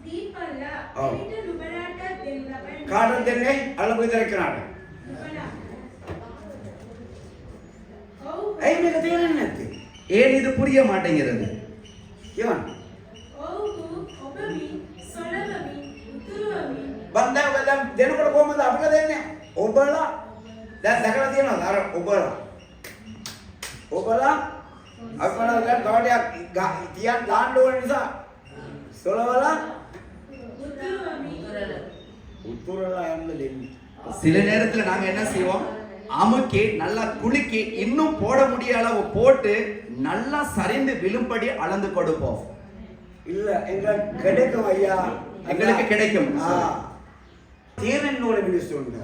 දීපල්ලා ඔව්. එවිට නුඹලාට දෙන්න ලබන කාටද දෙන්නේ? අල්ලපු විතර කෙනාට. නුඹලා. ඔව්. ඇයි මේක තේරෙන්නේ නැත්තේ? ஏன் இது புரிய மாட்டேங்கிறது? කියවන්න. ඔව්හු ඔබමි සොලවමි උතුරුවමි බන්දා දැන් දෙනකොට කොහමද අපිට දෙන්නේ? ඔබලා දැන් දැකලා තියෙනවද අර ඔබලා? ඔබලා අපිට දැන් ගාඩියක් තියන් දාන්න ඕන නිසා සොලවලා උතුරුවමි උතුරලා යන්න දෙන්නේ. சில நேரத்துல நாங்க என்ன செய்வோம், அமுக்கி நல்லா குலுக்கி இன்னும் போட முடிய அளவு போட்டு நல்லா சரிந்து விழும்படி அளந்து கொடுப்போம். இல்ல எங்க கிடைக்கும் ஐயா, எங்களுக்கு கிடைக்கும். තේරෙන්න ඕනේ මිනිස්සුන්ට.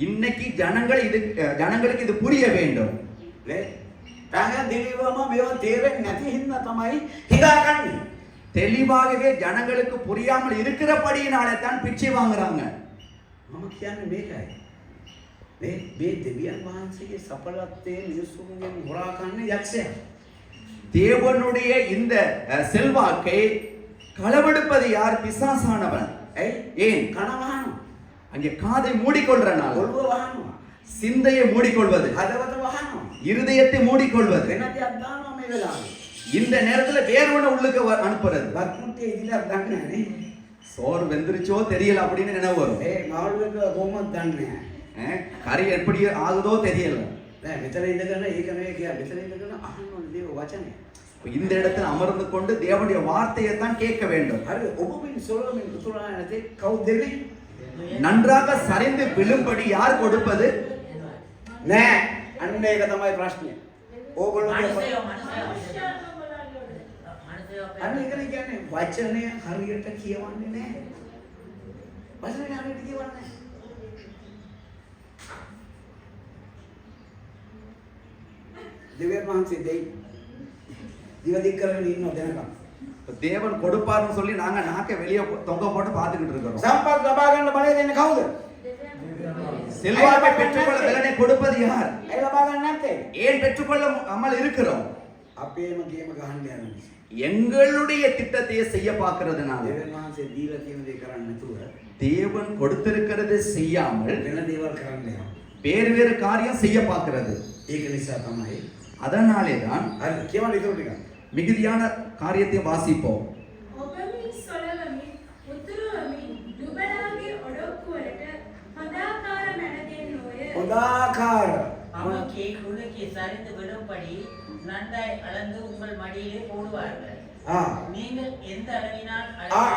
இன்னைக்கு ஜனங்களுக்கு இது புரிய வேண்டும். නේ පැහැදිලිවම මේවා තේරෙන්නේ නැති හින්දා තමයි හිතාගන්නේ. தெளிவாகவே ஜனங்களுக்கு புரியாமல் இருக்கிறபடியினாலே தான் பிச்சை வாங்குறாங்க. මම කියන්නේ මේකයි. මේ දෙවියන් වහන්සේගේ සඵලත්වයේ මිනිස්සුන්ගෙන් හොරා ගන්න යක්ෂයා. தேவனுடைய இந்த செல்வாக்கை களவெடுப்பது யார்? பிசாசானவன். ஏன்? කන වහනවා. அங்கே காதை மூடிக்கொள்றனால, ඔළුව වහනවා. சிந்தையை மூடிக்கொள்வது, හදවත වහනවා. இருதயத்தை மூடிக்கொள்வது, වෙන දෙයක් දානවා මේ වෙලාවේ. இந்த நேரத்துல வேற ஒண்ணு உள்ளுக்கு அனுப்புறது. වත්මුට්ටිය ඉදිරියට දන්නේ නැහැ නේ. சோறு வெந்துருச்சோ தெரியல அப்படின்னு நினைவு வரும். ඒ මාළු එක කොහොමද දන්නේ නැහැ. கறி எப்படி ஆகுதோ தெரியல. නෑ මෙතන ඉඳගෙන ඒක නෙවෙයි කියලා මෙතන ඉඳගෙන අහන්න ඕනේ දේව වචනේ. இந்த இடத்துல அமர்ந்து கொண்டு தேவனுடைய வார்த்தையை தான் கேட்க வேண்டும். හරි ඔබමින් සොලමින් උතුරා නැතේ කවුද දෙන්නේ? நன்றாக சரிந்து விழும்படி யார் கொடுப்பது? නෑ අන්න ඒක තමයි ප්‍රශ්නේ. ඕගොල්ලෝ මනුස්සයෝ අන්න ඒකනේ කියන්නේ වචනය හරියට කියවන්නේ නැහැ. වචනය හරියට කියවන්නේ නැහැ. දෙවියන් වහන්සේ දෙයි. දිවදික් කරගෙන ඉන්නව දැනගන්න. தேவன் கொடுப்பார்னு சொல்லி நாங்க நாக்க வெளியே தொங்க போட்டு பார்த்துக்கிட்டு இருக்கிறோம். සම්පත් ලබා ගන්න බලය දෙන්නේ කවුද? செல்வாக்கை பெற்றுக்கொள்ள பலனை கொடுப்பது யார்? ඒ ලබා ගන්න නැත්තේ. ஏன் பெற்றுக்கொள்ளாமல் இருக்கிறோம்? අපේම ගේම ගහන්න යන නිසා. எங்களுடைய திட்டத்தையே செய்ய பார்க்கிறதுனால. දෙවියන් වහන්සේ දීලා තියෙන දේ කරන්නේ නැතුව தேவன் கொடுத்திருக்கிறது செய்யாமல் වෙන දේවල් කරන්න යනවා. வேறு வேறு காரியம் செய்ய பார்க்கிறது. ඒක නිසා තමයි அதனாலே தான் හරි කියවන්න ඉතුරු ටික. மிகுதியான காரியத்தை வாசிப்போம். ඔබමි සොලවමි උතුරුවමි නුඹලාගේ ඔඩොක්කුවලට හොඳාකාර මැන දෙන්නෝය හොඳාකාර அமுக்கி குலுக்கி சரிந்து விழும்படி நன்றாய் அளந்து உங்கள் மடியிலே போடுவார்கள். நீங்கள் எந்த அளவினால்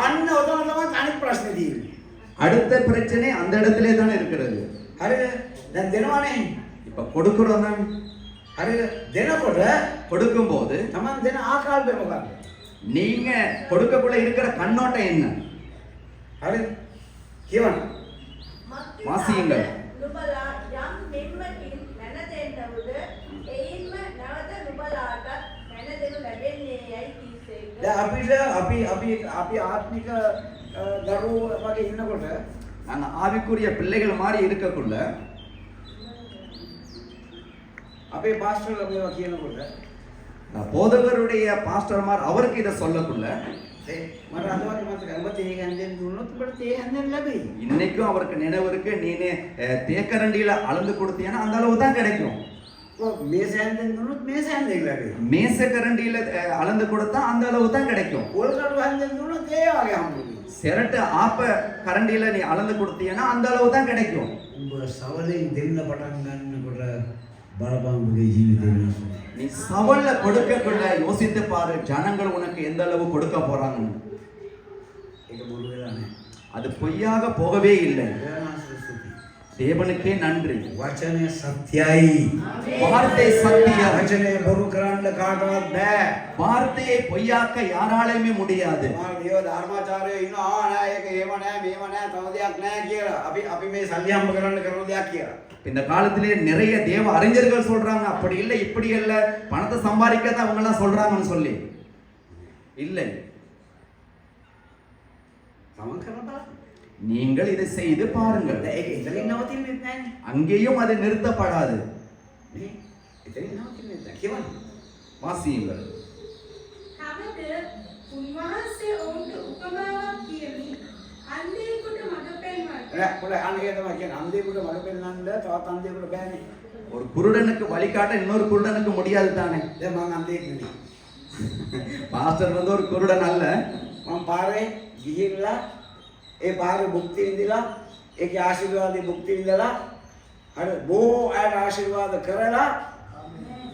අන්න ඔතන තමයි අනිත් ප්‍රශ්නේ තියෙන්නේ. அடுத்த பிரச்சனை அந்த இடத்திலே தான் இருக்கிறது. හරිද? දැන් දෙනවනේ. இப்ப கொடுக்கிறோம் தான். හරිද? දෙනකොට கொடுக்கும்போது තමන් දෙන ආකාරය මොකක්ද? நீங்க கொடுக்கக்குள்ள இருக்கிற கண்ணோட்டம் என்ன? හරිද? කියවන්න. வாசியுங்கள். නුඹලා යම් මෙන්මකින් නැන දෙන්නවුද එයින්ම නැවත නුඹලාට නැන දෙනු ලැබෙන්නේ යයි කීසේක. දැන් අපි ආත්මික දරුවෝ වගේ ඉන්නකොට நாங்க ஆவிக்குரிய பிள்ளைகள் மாதிரி இருக்கக்குள்ள අපේ පාස්ටර්ලා මේවා කියනකොට போதகருடைய பாஸ்டர்மார் அவருக்கு இதை சொல்லக்குள்ள මට අදවත් මතකයි. ඔබ තේ හැන්දෙන් දුන්නොත් ඔබට තේ හැන්දෙන් ලැබෙයි. இன்னைக்கும் அவருக்கு நினைவு இருக்கு. நீனே தேக்கரண்டியில அளந்து கொடுத்தீங்கன்னா அந்த அளவு தான் கிடைக்கும். ඔබ මේස හැන්දෙන් දුන්නොත් මේස හැන්දෙන් ලැබෙයි. மேச கரண்டியில அளந்து கொடுத்தா அந்த அளவு தான் கிடைக்கும். පොල්කඩු හැන්දෙන් දුන්නොත් ඒ වගේ හම්බුනේ. சிரட்டு ஆப்ப கரண்டியில நீ அளந்து கொடுத்தீங்கன்னா அந்த அளவு தான் கிடைக்கும். උඹ සවලෙන් දෙන්න පටන් ගන්නකොට බලපංගුගේ ජීවිතේ වෙනස් වෙනවා. நீ சவல்ல கொடுக்கக்குள்ள யோசித்து பாரு, ஜனங்கள் உனக்கு எந்த அளவு கொடுக்க போறாங்கன்னு. ඒක බොරු වෙලා නැහැ. அது பொய்யாக போகவே இல்லை. දේවානන්සේ ස්තුති. தேவனுக்கே நன்றி. වචනය සත්‍යයි. வார்த்தை சத்தியம். වචනය බොරු කරන්න කාටවත් බෑ. வார்த்தையை பொய்யாக்க யாராலையுமே முடியாது. දේව ධර්මාචාර්යයෝ ඉන්නවා නෑ ඒක එහෙම නෑ මේව නෑ තව දෙයක් නෑ කියලා. අපි මේ සල්ලි හම්බ කරන්න කරන දෙයක් කියලා. இந்த காலத்திலே நிறைய தேவ அறிஞர்கள் சொல்றாங்க அப்படி இல்லை இப்படி இல்ல பணத்தை சம்பாதிக்க தான் அவங்க எல்லாம் சொல்றாங்கன்னு சொல்லி. இல்லை. තමන් කරන බලන්න. நீங்கள் இதை செய்து பாருங்கள். ඒක එතනින් නවතින්නේ නැහැ. அங்கேயும் அது நிறுத்தப்படாது. නේ එතනින් නවතින්නේ නැහැ. කියවන්න. வாசியுங்கள். තවද උන්වහන්සේ ඔවුන්ට උපමාවක් කියමින් අන්ධයෙකුට මඟ පෙන්වයි. නෑ පොඩ අන්නේ තමයි කියන්නේ අන්ධයෙකුට මඟ පෙන්වන්න තවත් අන්ධයෙකුට බෑනේ. ஒரு குருடனுக்கு வழிகாட்ட இன்னொரு குருடனுக்கு முடியாது தானே. දැන් මං අන්ධයෙක් නෙමෙයි. பாஸ்டர் வந்து ஒரு குருடன் அல்ல. මම පාරේ ගිහිල්ලා ඒ පාරේ භුක්ති විඳිලා ඒකේ ආශිර්වාදේ භුක්ති විඳලා අර බොහෝ අයට ආශිර්වාද කරලා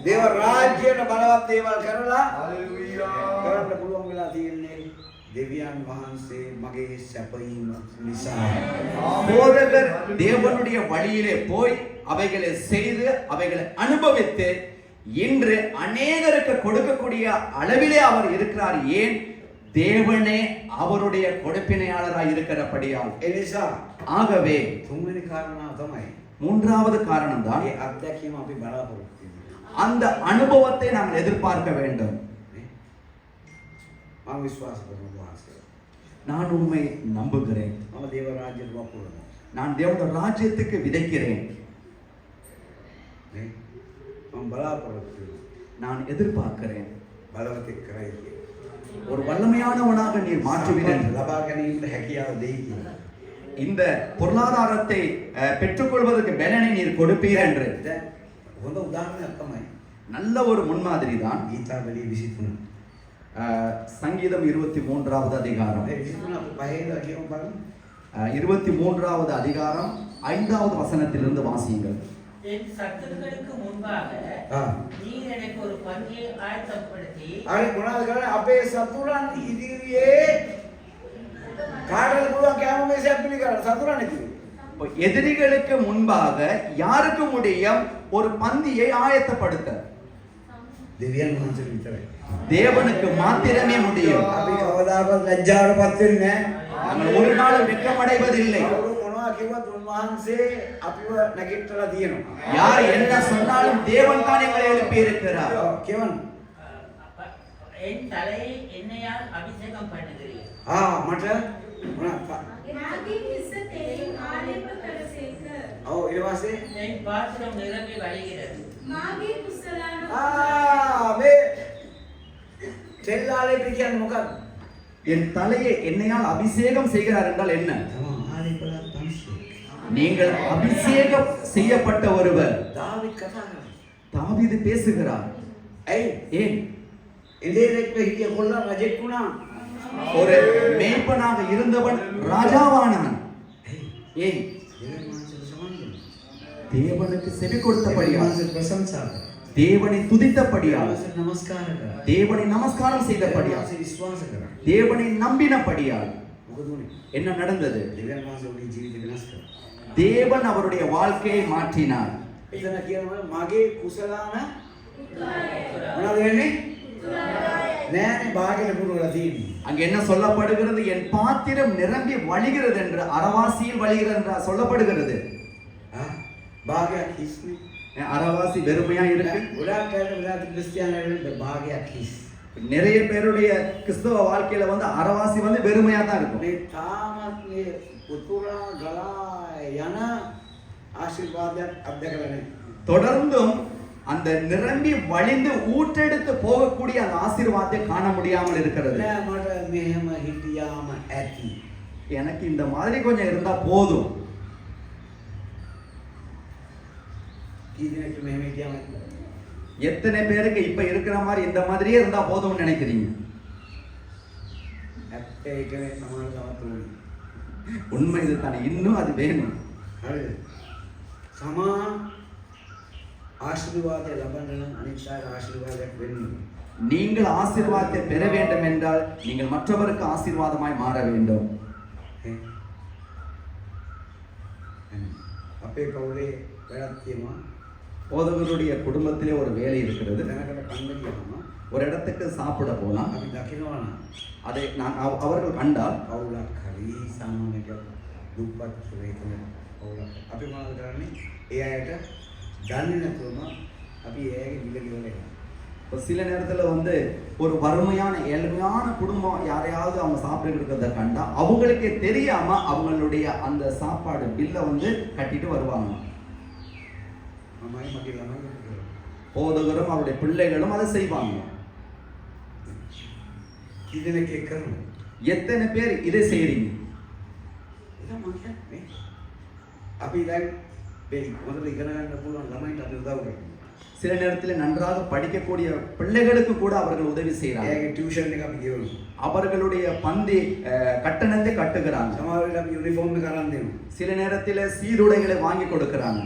දේව රාජ්‍යයට බලවත් දේවල් කරලා කරන්න පුළුවන් වෙලා තියෙන්නේ දෙවියන් වහන්සේ මගේ සැපයීම නිසා. போதகர் தேவனுடைய வழியிலே போய் அவைகளை செய்து அவைகளை அனுபவித்து இன்று அநேகருக்கு கொடுக்கக்கூடிய அளவிலே அவர் இருக்கிறார். ஏன்? தேவனே அவருடைய கொடுப்பினையாளராய் இருக்கிறபடியால். එනිසා ஆகவே තුන්වෙනි කාරණාව තමයි மூன்றாவது காரணம் தான் මේ අත්දැකීම අපි බලාපොරොත්තු වෙනවා. அந்த அனுபவத்தை நாம் எதிர்பார்க்க வேண்டும். මම විශ්වාස කරනවා වහන්සේ. நான் உண்மை நம்புகிறேன். මම දේව රාජ්‍යයට වපුරනවා. நான் தேவனுடைய ராஜ்யத்துக்கு விதைக்கிறேன். නේ මම බලාපොරොත්තු වෙනවා. நான் எதிர்பார்க்கிறேன். බලවතෙක් කරයි කියලා. ஒரு வல்லமையானவனாக நீர் மாற்றுவீர். ලබා ගැනීමට හැකියාව දෙයි කියලා. இந்த பொருளாதாரத்தை பெற்றுக்கொள்வதற்கு பலனை நீர் கொடுப்பீர் என்று. දැන් හොඳ උදාහරණයක් තමයි நல்ல ஒரு முன்மாதிரி தான் ගීතාවලිය 23. சங்கீதம் 23வது அதிகாரம். ඒ 23 අපි පහේද කියමු බලමු. 23வது அதிகாரம் 5வது வசனத்திலிருந்து வாசியுங்கள். என் சத்துருக்களுக்கு முன்பாக ආ. நீர் எனக்கு ஒரு பந்தியை ஆயத்தப்படுத்தி හරි මොනවද කරන්නේ? අපේ සතුරන් ඉදිරියේ කාටද පුළුවන් කැම මේසයක් පිළිගන්න සතුරන් ඉදිරියේ. இப்போ எதிரிகளுக்கு முன்பாக யாருக்கு முடியும் ஒரு பந்தியை ஆயத்தப்படுத்த? දෙවියන් වහන්සේට විතරයි. தேவனுக்கு மாத்திரமே முடியும். අපි කවදාකවත් ලැජ්ජාවටපත් වෙන්නේ නැහැ. நாங்கள் ஒரு நாளும் வெட்கமடைவதில்லை. කවුරු මොනවා කිව්වත් උන්වහන්සේ අපිව නැගිටලා තියෙනවා. யார் என்ன சொன்னாலும் தேவன் தான் எங்களை எழுப்பி இருக்கிறார். කියවන්න. என் தலையை எண்ணெயால் அபிஷேகம் பண்ணுகிறீர். මට මොනවා මාගේ හිස තෙලින් ආලේප කරසේක. ඔව් ඊට පස්සේ என் பாத்திரம் நிரம்பி வழிகிறது. මාගේ කුසලාන මේ තෙල්ලාලේට කියන්නේ මොකක්ද? என் தலையை எண்ணெயால் அபிஷேகம் செய்கிறார் என்றால் என்ன? ආලේපලා තම්සේ. நீங்கள் அபிஷேகம் செய்யப்பட்ட ஒருவர். දාවිත් කතා කරා. தாவீது பேசுகிறார். ඇයි? ஏன்? එදේරෙක්ව හිටිය කොල්ලා රජෙක් වුණා. ஒரு மேய்ப்பனாக இருந்தவன் ராஜாவானான். ஏன்? දෙවියන් වහන්සේට සමාන වෙනවා. தேவனுக்கு செவி දෙවියන් கொடுத்தபடியால், වහන්සේට ප්‍රශංසා කරා. தேவனை துதித்தபடியால், වහන්සේට නමස්කාර කරා. தேவனை நமஸ்காரம் දෙවියන් செய்தபடியால், වහන්සේ විශ්වාස කරා. தேவனை நம்பினபடியால் මොකද උනේ? என்ன நடந்தது? දෙවියන් වහන්සේ උගේ ජීවිතය වෙනස් කරා. தேவன் அவருடைய வாழ்க்கையை மாற்றினார். එතන කියනවා මගේ කුසලාන මොනවද වෙන්නේ? නෑනේ භාගයට පුරවලා තියෙන්නේ. அங்க என்ன சொல்லப்படுகிறது? என் பாத்திரம் நிரம்பி வழிகிறது என்று, அறவாசியில் வழிகிறது என்று சொல்லப்படுகிறது. භාගයක් හිස්නේ. அறவாசி வெறுமையா இருக்கு. ගොඩාක් අයට වෙලාවට ක්‍රිස්තියානිවරුන්ට භාගයක් හිස්. நிறைய பேருடைய கிறிஸ்தவ வாழ்க்கையில வந்து அறவாசி வந்து வெறுமையா தான் இருக்கும். මේ තාමත් මේ උතුරා ගලා යන ආශිර්වාදයක් අත්දැකලා නැහැ. தொடர்ந்தும் அந்த நிரம்பி வழிந்து ஊற்றெடுத்து போகக்கூடிய அந்த ஆசீர்வாதத்தை காண முடியாமல் இருக்கிறது. නෑ මට මෙහෙම හිටියාම ඇති. எனக்கு இந்த மாதிரி கொஞ்சம் இருந்தா போதும். කී දෙනෙක්ට මෙහෙම හිටියාම ඇති? எத்தனை பேருக்கு இப்ப இருக்கிற மாதிரி இந்த மாதிரியே இருந்தா போதும்னு நினைக்கிறீங்க? ඇත්ත ඒකනේ සමාන තවත් උනේ. உண்மை இதுதானே, இன்னும் அது வேணும். හරිද? සමා ආශිර්වාදය ලබන්න නම් අනිත් අයට ආශිර්වාදයක් වෙන්න ඕනේ. நீங்கள் ஆசீர்வாதத்தை பெற வேண்டும் என்றால் நீங்கள் மற்றவருக்கு ஆசீர்வாதமாய் மாற வேண்டும். අපේ පවුලේ වැඩක් තියෙනවා. போதகருடைய குடும்பத்திலே ஒரு வேலை இருக்கிறது. දැනකට කන්න ගියාම ஒரு இடத்துக்கு சாப்பிட போனா අපි දකිනවා නම් அதை அவர்கள் கண்டால் පවුලක් හරි සාමාන්‍ය දුප්පත් වේතන පවුලක්. අපි මොනවද කරන්නේ? ඒ අයට දන්නේ නැතුවම අපි ඒගේ බිල ගෙවලා இப்போ சில நேரத்துல வந்து ஒரு வறுமையான ஏழ்மையான குடும்பம் யாரையாவது அவங்க சாப்பிட்டு இருக்கிறத கண்டா அவங்களுக்கே தெரியாம அவங்களுடைய அந்த சாப்பாடு பில்லை வந்து கட்டிட்டு வருவாங்க. මමයි මගේ ළමයි කරනවා. போதகரும் அவருடைய பிள்ளைகளும் அதை செய்வாங்க. කීදෙනෙක් ඒක කරනවා? எத்தனை பேர் இதை செய்றீங்க? ඒක මම කියන්නේ. අපි දැන් මේ මොකද ඉගෙන ගන්න පුළුවන් ළමයින්ට අපි උදව් කරනවා. சில நேரத்தில் நன்றாக படிக்கக்கூடிய பிள்ளைகளுக்கு கூட அவர்கள் உதவி செய்கிறாங்க. ඒගේ ටියුෂන් එක අපි ගෙවනවා. அவர்களுடைய பந்தி கட்டணத்தை கட்டுகிறாங்க. සමහර වෙලාවට අපි යුනිෆෝම් එක අරන් දෙනවා. சில நேரத்தில் சீருடைகளை வாங்கி கொடுக்கிறாங்க.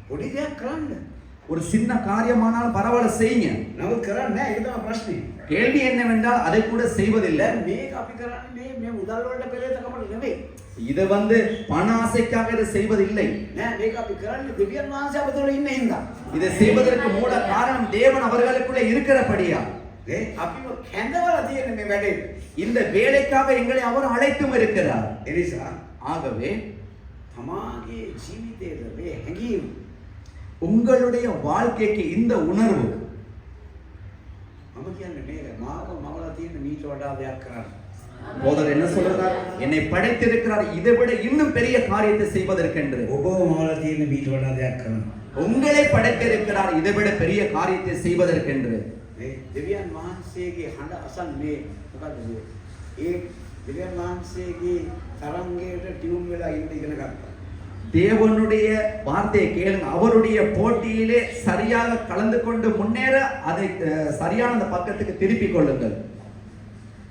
පොඩි දෙයක් කරන්න. ஒரு சின்ன காரியமானாலும் பரவாயில்ல செய்யுங்க. නමුත් කරන්නේ නැහැ. ඒක තමයි ප්‍රශ්නේ. கேள்வி என்னவென்றால் அதை கூட செய்வதில்லை. දැන් මේක අපි කරන්නේ මේ උදල් වලට පෙරේතකමට නෙමෙයි. இது வந்து பண ஆசைக்காக இதை செய்வதில்லை. නෑ මේක අපි කරන්නේ දෙවියන් වහන්සේ අපතොල ඉන්න හින්දා. இதை செய்வதற்கு மூல காரணம் தேவன் அவர்களுக்குள்ள இருக்கிறபடியா. අපිව කැඳවලා තියෙන මේ වැඩේ. இந்த வேலைக்காக எங்களை அவர் அழைத்தும் இருக்கிறார். ඒ නිසා ஆகவே තමාගේ ජීවිතයේ මේ හැඟීම உங்களுடைய வாழ்க்கைக்கு இந்த உணர்வு මම කියන්නේ මේක මාව මවලා තියෙන මීට වඩා දෙයක් කරන්න. போதர் என்ன சொல்றார்? என்னை படைத்திருக்கிறார் இதை விட இன்னும் பெரிய காரியத்தை செய்வதற்கென்று. ඔබව මවලා තියෙන මීට වඩා දෙයක් කරන්න. உங்களை படைத்திருக்கிறார் இதை விட பெரிய காரியத்தை செய்வதற்கென்று. මේ දෙවියන් වහන්සේගේ හඬ අසන් මේ මොකද්ද මේ? ඒ දෙවියන් වහන්සේගේ තරංගයට ටියුන් වෙලා ඉන්න ඉගෙන ගත්තා. தேவனுடைய வார்த்தையை கேளுங்க. அவருடைய போட்டியிலே சரியாக கலந்து கொண்டு முன்னேற அதை சரியான அந்த பக்கத்துக்கு திருப்பிக் கொள்ளுங்கள்.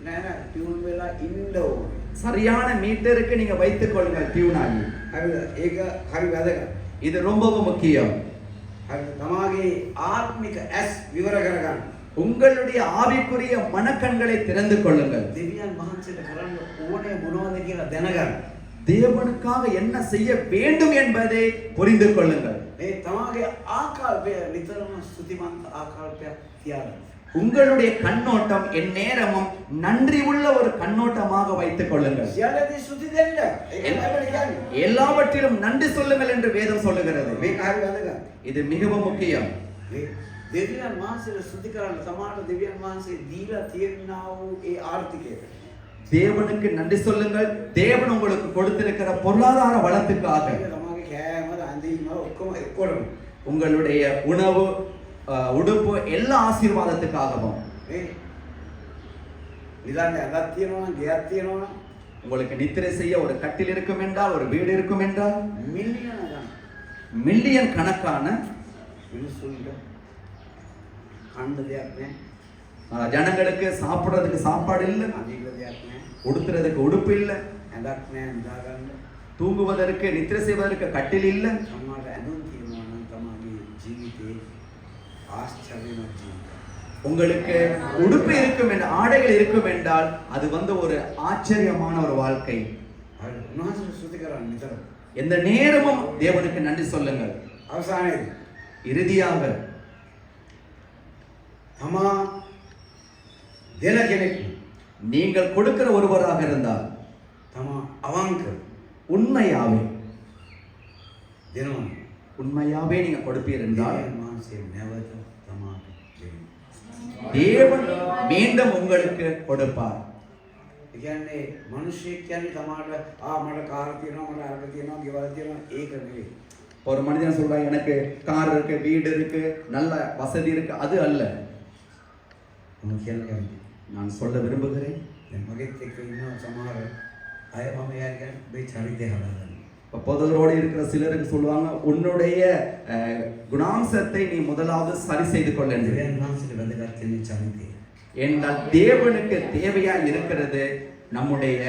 නෑ නෑ ටියුන් වෙලා ඉන්න ඕනේ. சரியான மீட்டருக்கு நீங்க வைத்துக் கொள்ளுங்கள் டியூன் ஆகி. හරිද? ඒක හරි වැදගත්. இது ரொம்பவும் முக்கியம். හරිද? තමාගේ ආත්මික ඇස් විවර කරගන්න. உங்களுடைய ஆவிக்குரிய மனக்கண்களை திறந்து கொள்ளுங்கள். දෙවියන් වහන්සේට කරන්න ඕනේ මොනවද කියලා දැනගන්න. தேவனுக்காக என்ன செய்ய வேண்டும் என்பதை புரிந்து கொள்ளுங்கள். මේ තමාගේ ආකල්පය නිතරම ස්තුතිමත් ආකල්පයක් තියාගන්න. உங்களுடைய கண்ணோட்டம் எந்நேரமும் நன்றி உள்ள ஒரு கண்ணோட்டமாக வைத்துக் கொள்ளுங்கள். සියල්ලදී ස්තුති දෙන්න. ඒක තමයි කියන්නේ. எல்லாவற்றிலும் நன்றி சொல்லுங்கள் என்று வேதம் சொல்லுகிறது. මේක හරි වැදගත්. இது மிகவும் முக்கியம். මේ දෙවියන් වහන්සේට ස්තුති කරන්න සමාන දෙවියන් වහන්සේ දීලා තියෙනා වූ ඒ ආර්ථිකය. தேவனுக்கு நன்றி சொல்லுங்கள். தேவன் உங்களுக்கு கொடுத்திருக்கிற பொருளாதார வளத்துக்காக. ඒක තමාගේ කෑම අඳීම ඔක්කොම එක්කොටම. உங்களுடைய உணவு உடுப்பு எல்லா ஆசீர்வாதத்துக்காகவும். මේ නිදාන්නේ අදක් තියෙනවා නම් ගෙයක් තියෙනවා නම් உங்களுக்கு நித்திரை செய்ய ஒரு கட்டில் இருக்கும் என்றால் ஒரு வீடு இருக்கும் என்றால் මිලියන ගණන් மில்லியன் கணக்கான මිනිස්සුන්ට කන්න දෙයක් නැහැ. ஜனங்களுக்கு சாப்பிடுறதுக்கு சாப்பாடு இல்லை, අඳින්න දෙයක් නැහැ. உடுத்துறதுக்கு உடுப்பு இல்லை, ඇඳක් නැහැ නිදාගන්න. தூங்குவதற்கு நித்திரை செய்வதற்கு கட்டில் இல்லை. සමහරට ඇඳුම් තියෙනවා නම් තමගේ ජීවිතේ ආශ්චර්යමත් ජීවිතයක්. உங்களுக்கு உடுப்பு இருக்கும் என்ற ஆடைகள் இருக்கும் என்றால் அது வந்து ஒரு ஆச்சரியமான ஒரு வாழ்க்கை. හරි. උන්වහන්සේට ස්තුති කරන්න නිතරම. எந்த நேரமும் தேவனுக்கு நன்றி சொல்லுங்கள். අවසානයේදී இறுதியாக තමා දෙන කෙනෙක් நீங்கள் கொடுக்கிற ஒருவராக இருந்தால் තමා අවංක உண்மையாவே දෙනවා. உண்மையாவே நீங்க கொடுப்பீர் என்றால் දෙවියන් වහන්සේ නැවත තමාට දෙනවා. தேவன் மீண்டும் உங்களுக்கு கொடுப்பார். ඒ කියන්නේ මිනිස්සෙක් කියන්නේ තමාට මට කාර් තියෙනවා මට අරක තියෙනවා ගෙවල් තියෙනවා ඒක නෙවෙයි. ஒரு மனிதன் சொல்றான் எனக்கு கார் இருக்கு, வீடு இருக்கு, நல்ல வசதி இருக்கு, அது அல்ல. මම කියන්න කැමතියි. நான் சொல்ல விரும்புகிறேன். දැන් මගෙත් එක්ක ඉන්න සමහර අය මම එයාට කියන්නේ මේ චරිතය හදාගන්න. பொதுவரோடு இருக்கிற சிலருக்கு சொல்லுவாங்க உன்னுடைய குணாம்சத்தை நீ முதலாவது சரி செய்து கொள்ள என்று. දෙවියන් වහන්සේට වැදගත් වෙන්නේ චරිතය. என்றால் தேவனுக்கு தேவையா இருக்கிறது நம்முடைய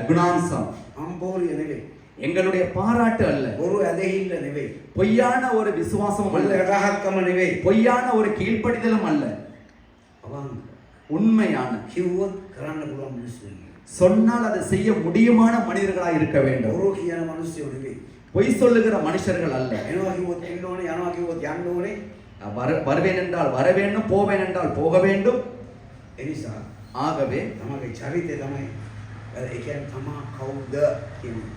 குணாம்சம். අම්බෝරිය නෙවෙයි. எங்களுடைய பாராட்டு அல்ல, බොරු ඇදහිල්ල නෙවෙයි. பொய்யான ஒரு விசுவாசமும் அல்ல, රහත්කම නෙවෙයි. பொய்யான ஒரு கீழ்ப்படிதலும் அல்ல. අවංක உண்மையான කිව්වොත් කරන්න පුළුවන් මිනිස්සු. சொன்னால் அதை செய்ய முடியுமான மனிதர்களாய் இருக்க வேண்டும். බොරු කියන මිනිස්සු නෙවෙයි. பொய் சொல்லுகிற மனுஷர்கள் அல்ல. එනවා කිව්වොත් එන්න ඕනේ, යනවා කිව්වොත් යන්න ඕනේ. வருவேன் என்றால் வர வேண்டும், போவேன் என்றால் போக வேண்டும். ඒ නිසා ஆகவே තමගේ චරිතය තමයි ඒ කියන්නේ තමා කවුද කියන්නේ.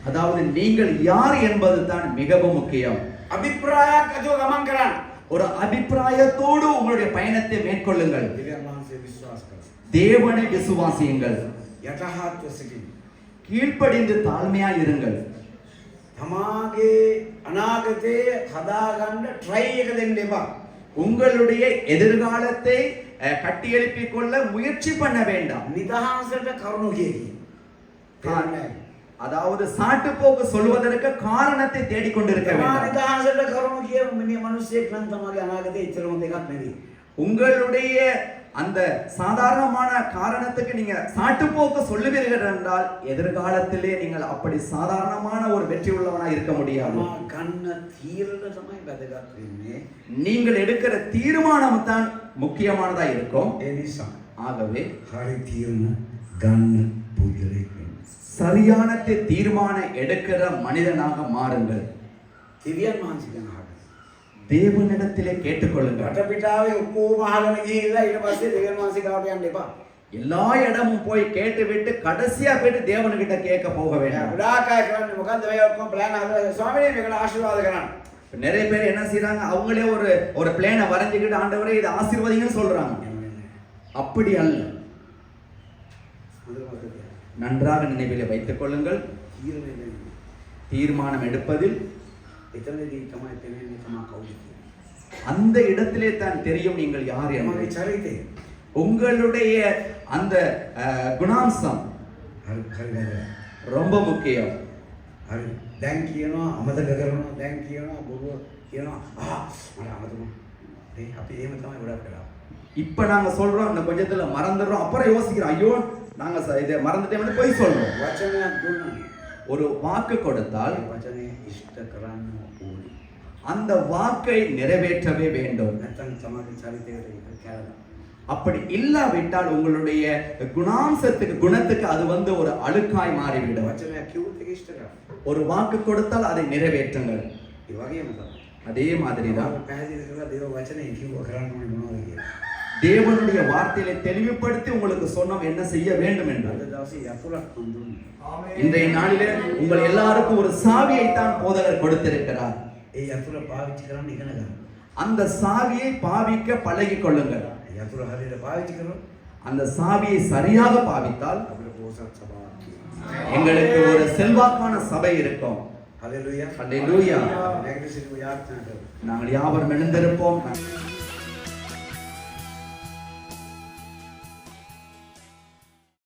அதாவது நீங்கள் யார் என்பது தான் மிகவும் முக்கியம். අභිප්‍රායක් ඇතුව ගමන් කරන්න. ஒரு அபிப்பிராயத்தோடு உங்களுடைய பயணத்தை மேற்கொள்ளுங்கள். දෙවියන් වහන්සේ විශ්වාස කරන්න. தேவனை விசுவாசியுங்கள். යටහත්ව සිටින්න. கீழ்ப்படிந்து தாழ்மையாய் இருங்கள். තමාගේ අනාගතේ හදාගන්න try එක දෙන්න එපා. உங்களுடைய எதிர்காலத்தை கட்டியெழுப்பிக் கொள்ள முயற்சி பண்ண வேண்டாம். නිදහසට කරුණු කියකි. அதாவது சாட்டுப்போக்கு சொல்வதற்கு காரணத்தை தேடிக்கொண்டிருக்க තමා வேண்டாம். නිදහසට කරුණු කිය මිනිහ මිනිස්සෙක් නම් තමාගේ අනාගතේ ඉතර හොඳ එකක් නෙවෙයි. உங்களுடைய அந்த சாதாரணமான காரணத்துக்கு நீங்க சாட்டுப்போக்கு சொல்லுவீர்கள் என்றால் எதிர்காலத்திலே நீங்கள் அப்படி சாதாரணமான ஒரு வெற்றி உள்ளவனா இருக்க முடியாது. තමා ගන්න තීරණ තමයි වැදගත් වෙන්නේ. நீங்கள் எடுக்கிற தீர்மானம் தான் முக்கியமானதா இருக்கும். ඒ නිසා ஆகவே හරි තීරණ ගන්න පුද්ගලෙක් වෙන්න. சரியான தீர்மானம் எடுக்கிற மனிதனாக மாறுங்கள். දෙවියන් වහන්සේ ගැන අහන්න. தேவனிடத்திலே கேட்டுக்கொள்ளுங்கள். වටපිටාවේ ඔක්කොම අහගෙන ගිහිල්ලා ඊට පස්සේ දෙවියන් වහන්සේ ගාවට යන්න එපා. எல்லா இடமும் போய் கேட்டுவிட்டு கடைசியா போயிட்டு தேவன்கிட்ட கேட்க போக வேண்டாம். ගොඩාක් අය කරන්නේ මොකද්ද මේ ඔක්කොම ප්ලෑන් හදලා ස්වාමීනි මේකට ආශිර්වාද කරන්න. நிறைய பேர் என்ன செய்றாங்க, அவங்களே ஒரு பிளானை வரைஞ்சிக்கிட்டு ஆண்டவரே இதை ஆசீர்வதிங்கன்னு சொல்றாங்க. அப்படி அல்ல. நன்றாக நினைவிலே வைத்துக் கொள்ளுங்கள். தீர்மானம் எடுப்பதில் එතනදී තමයි තේරෙන්නේ තමා කවුද කියලා. அந்த இடத்திலே தான் தெரியும் நீங்கள் யார் තමගේ என்று. චරිතය. உங்களுடைய அந்த குணாம்சம் හරි හරි වැදගත්. ரொம்ப முக்கியம். හරි. දැන් කියනවා අමතක කරනවා, දැන් කියනවා බොරුව කියනවා. මට අමතක. අපි එහෙම තමයි ගොඩක් කරා. இப்ப நாங்க சொல்றோம், இந்த கொஞ்சத்துல மறந்துடுறோம், அப்புறம் யோசிக்கிறோம், ஐயோ நாங்க இதை மறந்துட்டேன்னு போய் சொல்றோம். වචනයක් දුන්නා. ஒரு வாக்கு கொடுத்தால் ඒ වචනේ ඉෂ්ට කරන්න ඕනේ. அந்த வாக்கை நிறைவேற்றவே வேண்டும். නැත්නම් තමගේ චරිතයට ඒක කැලලා. அப்படி இல்லாவிட்டால் உங்களுடைய குணத்துக்கு அது ஒரு அழுக்காய் மாறிவிடும். වචනයක් කිව්වොත් ඒක ඉෂ්ට කරන්න. ஒரு வாக்கு கொடுத்தால் அதை நிறைவேற்றுங்கள். ඒ වගේම තමයි. அதே மாதிரிதான் පැහැදිලි කරලා දේව වචනේ කිව්ව කරන්න ඕනේ මොනවද කියලා. தேவனுடைய வார்த்தையை தெளிவுபடுத்தி உங்களுக்கு சொன்னோம் என்ன செய்ய வேண்டும் என்று. අද දවසේ යතුරක් හඳුන්. இன்றைய நாளிலே உங்கள் எல்லாருக்கும் ஒரு சாவியை தான் போதகர் கொடுத்திருக்கிறார். ඒ යතුර පාවිච්චි කරන්න ඉගෙන ගන්න. அந்த சாவியை பாவிக்க பழகிக் கொள்ளுங்கள். යතුර හරියට පාවිච්චි කරොත් அந்த சாவியை சரியாக பாவித்தால் අපිට පොසත් සභාවක් තියෙනවා. எங்களுக்கு ஒரு செல்வாக்கான சபை இருக்கும். හලෙලූයා. ஹல்லேலூயா. නැගිට සිටු යාත්‍රා කරමු. நாங்கள் யாவரும் எழுந்திருப்போம்.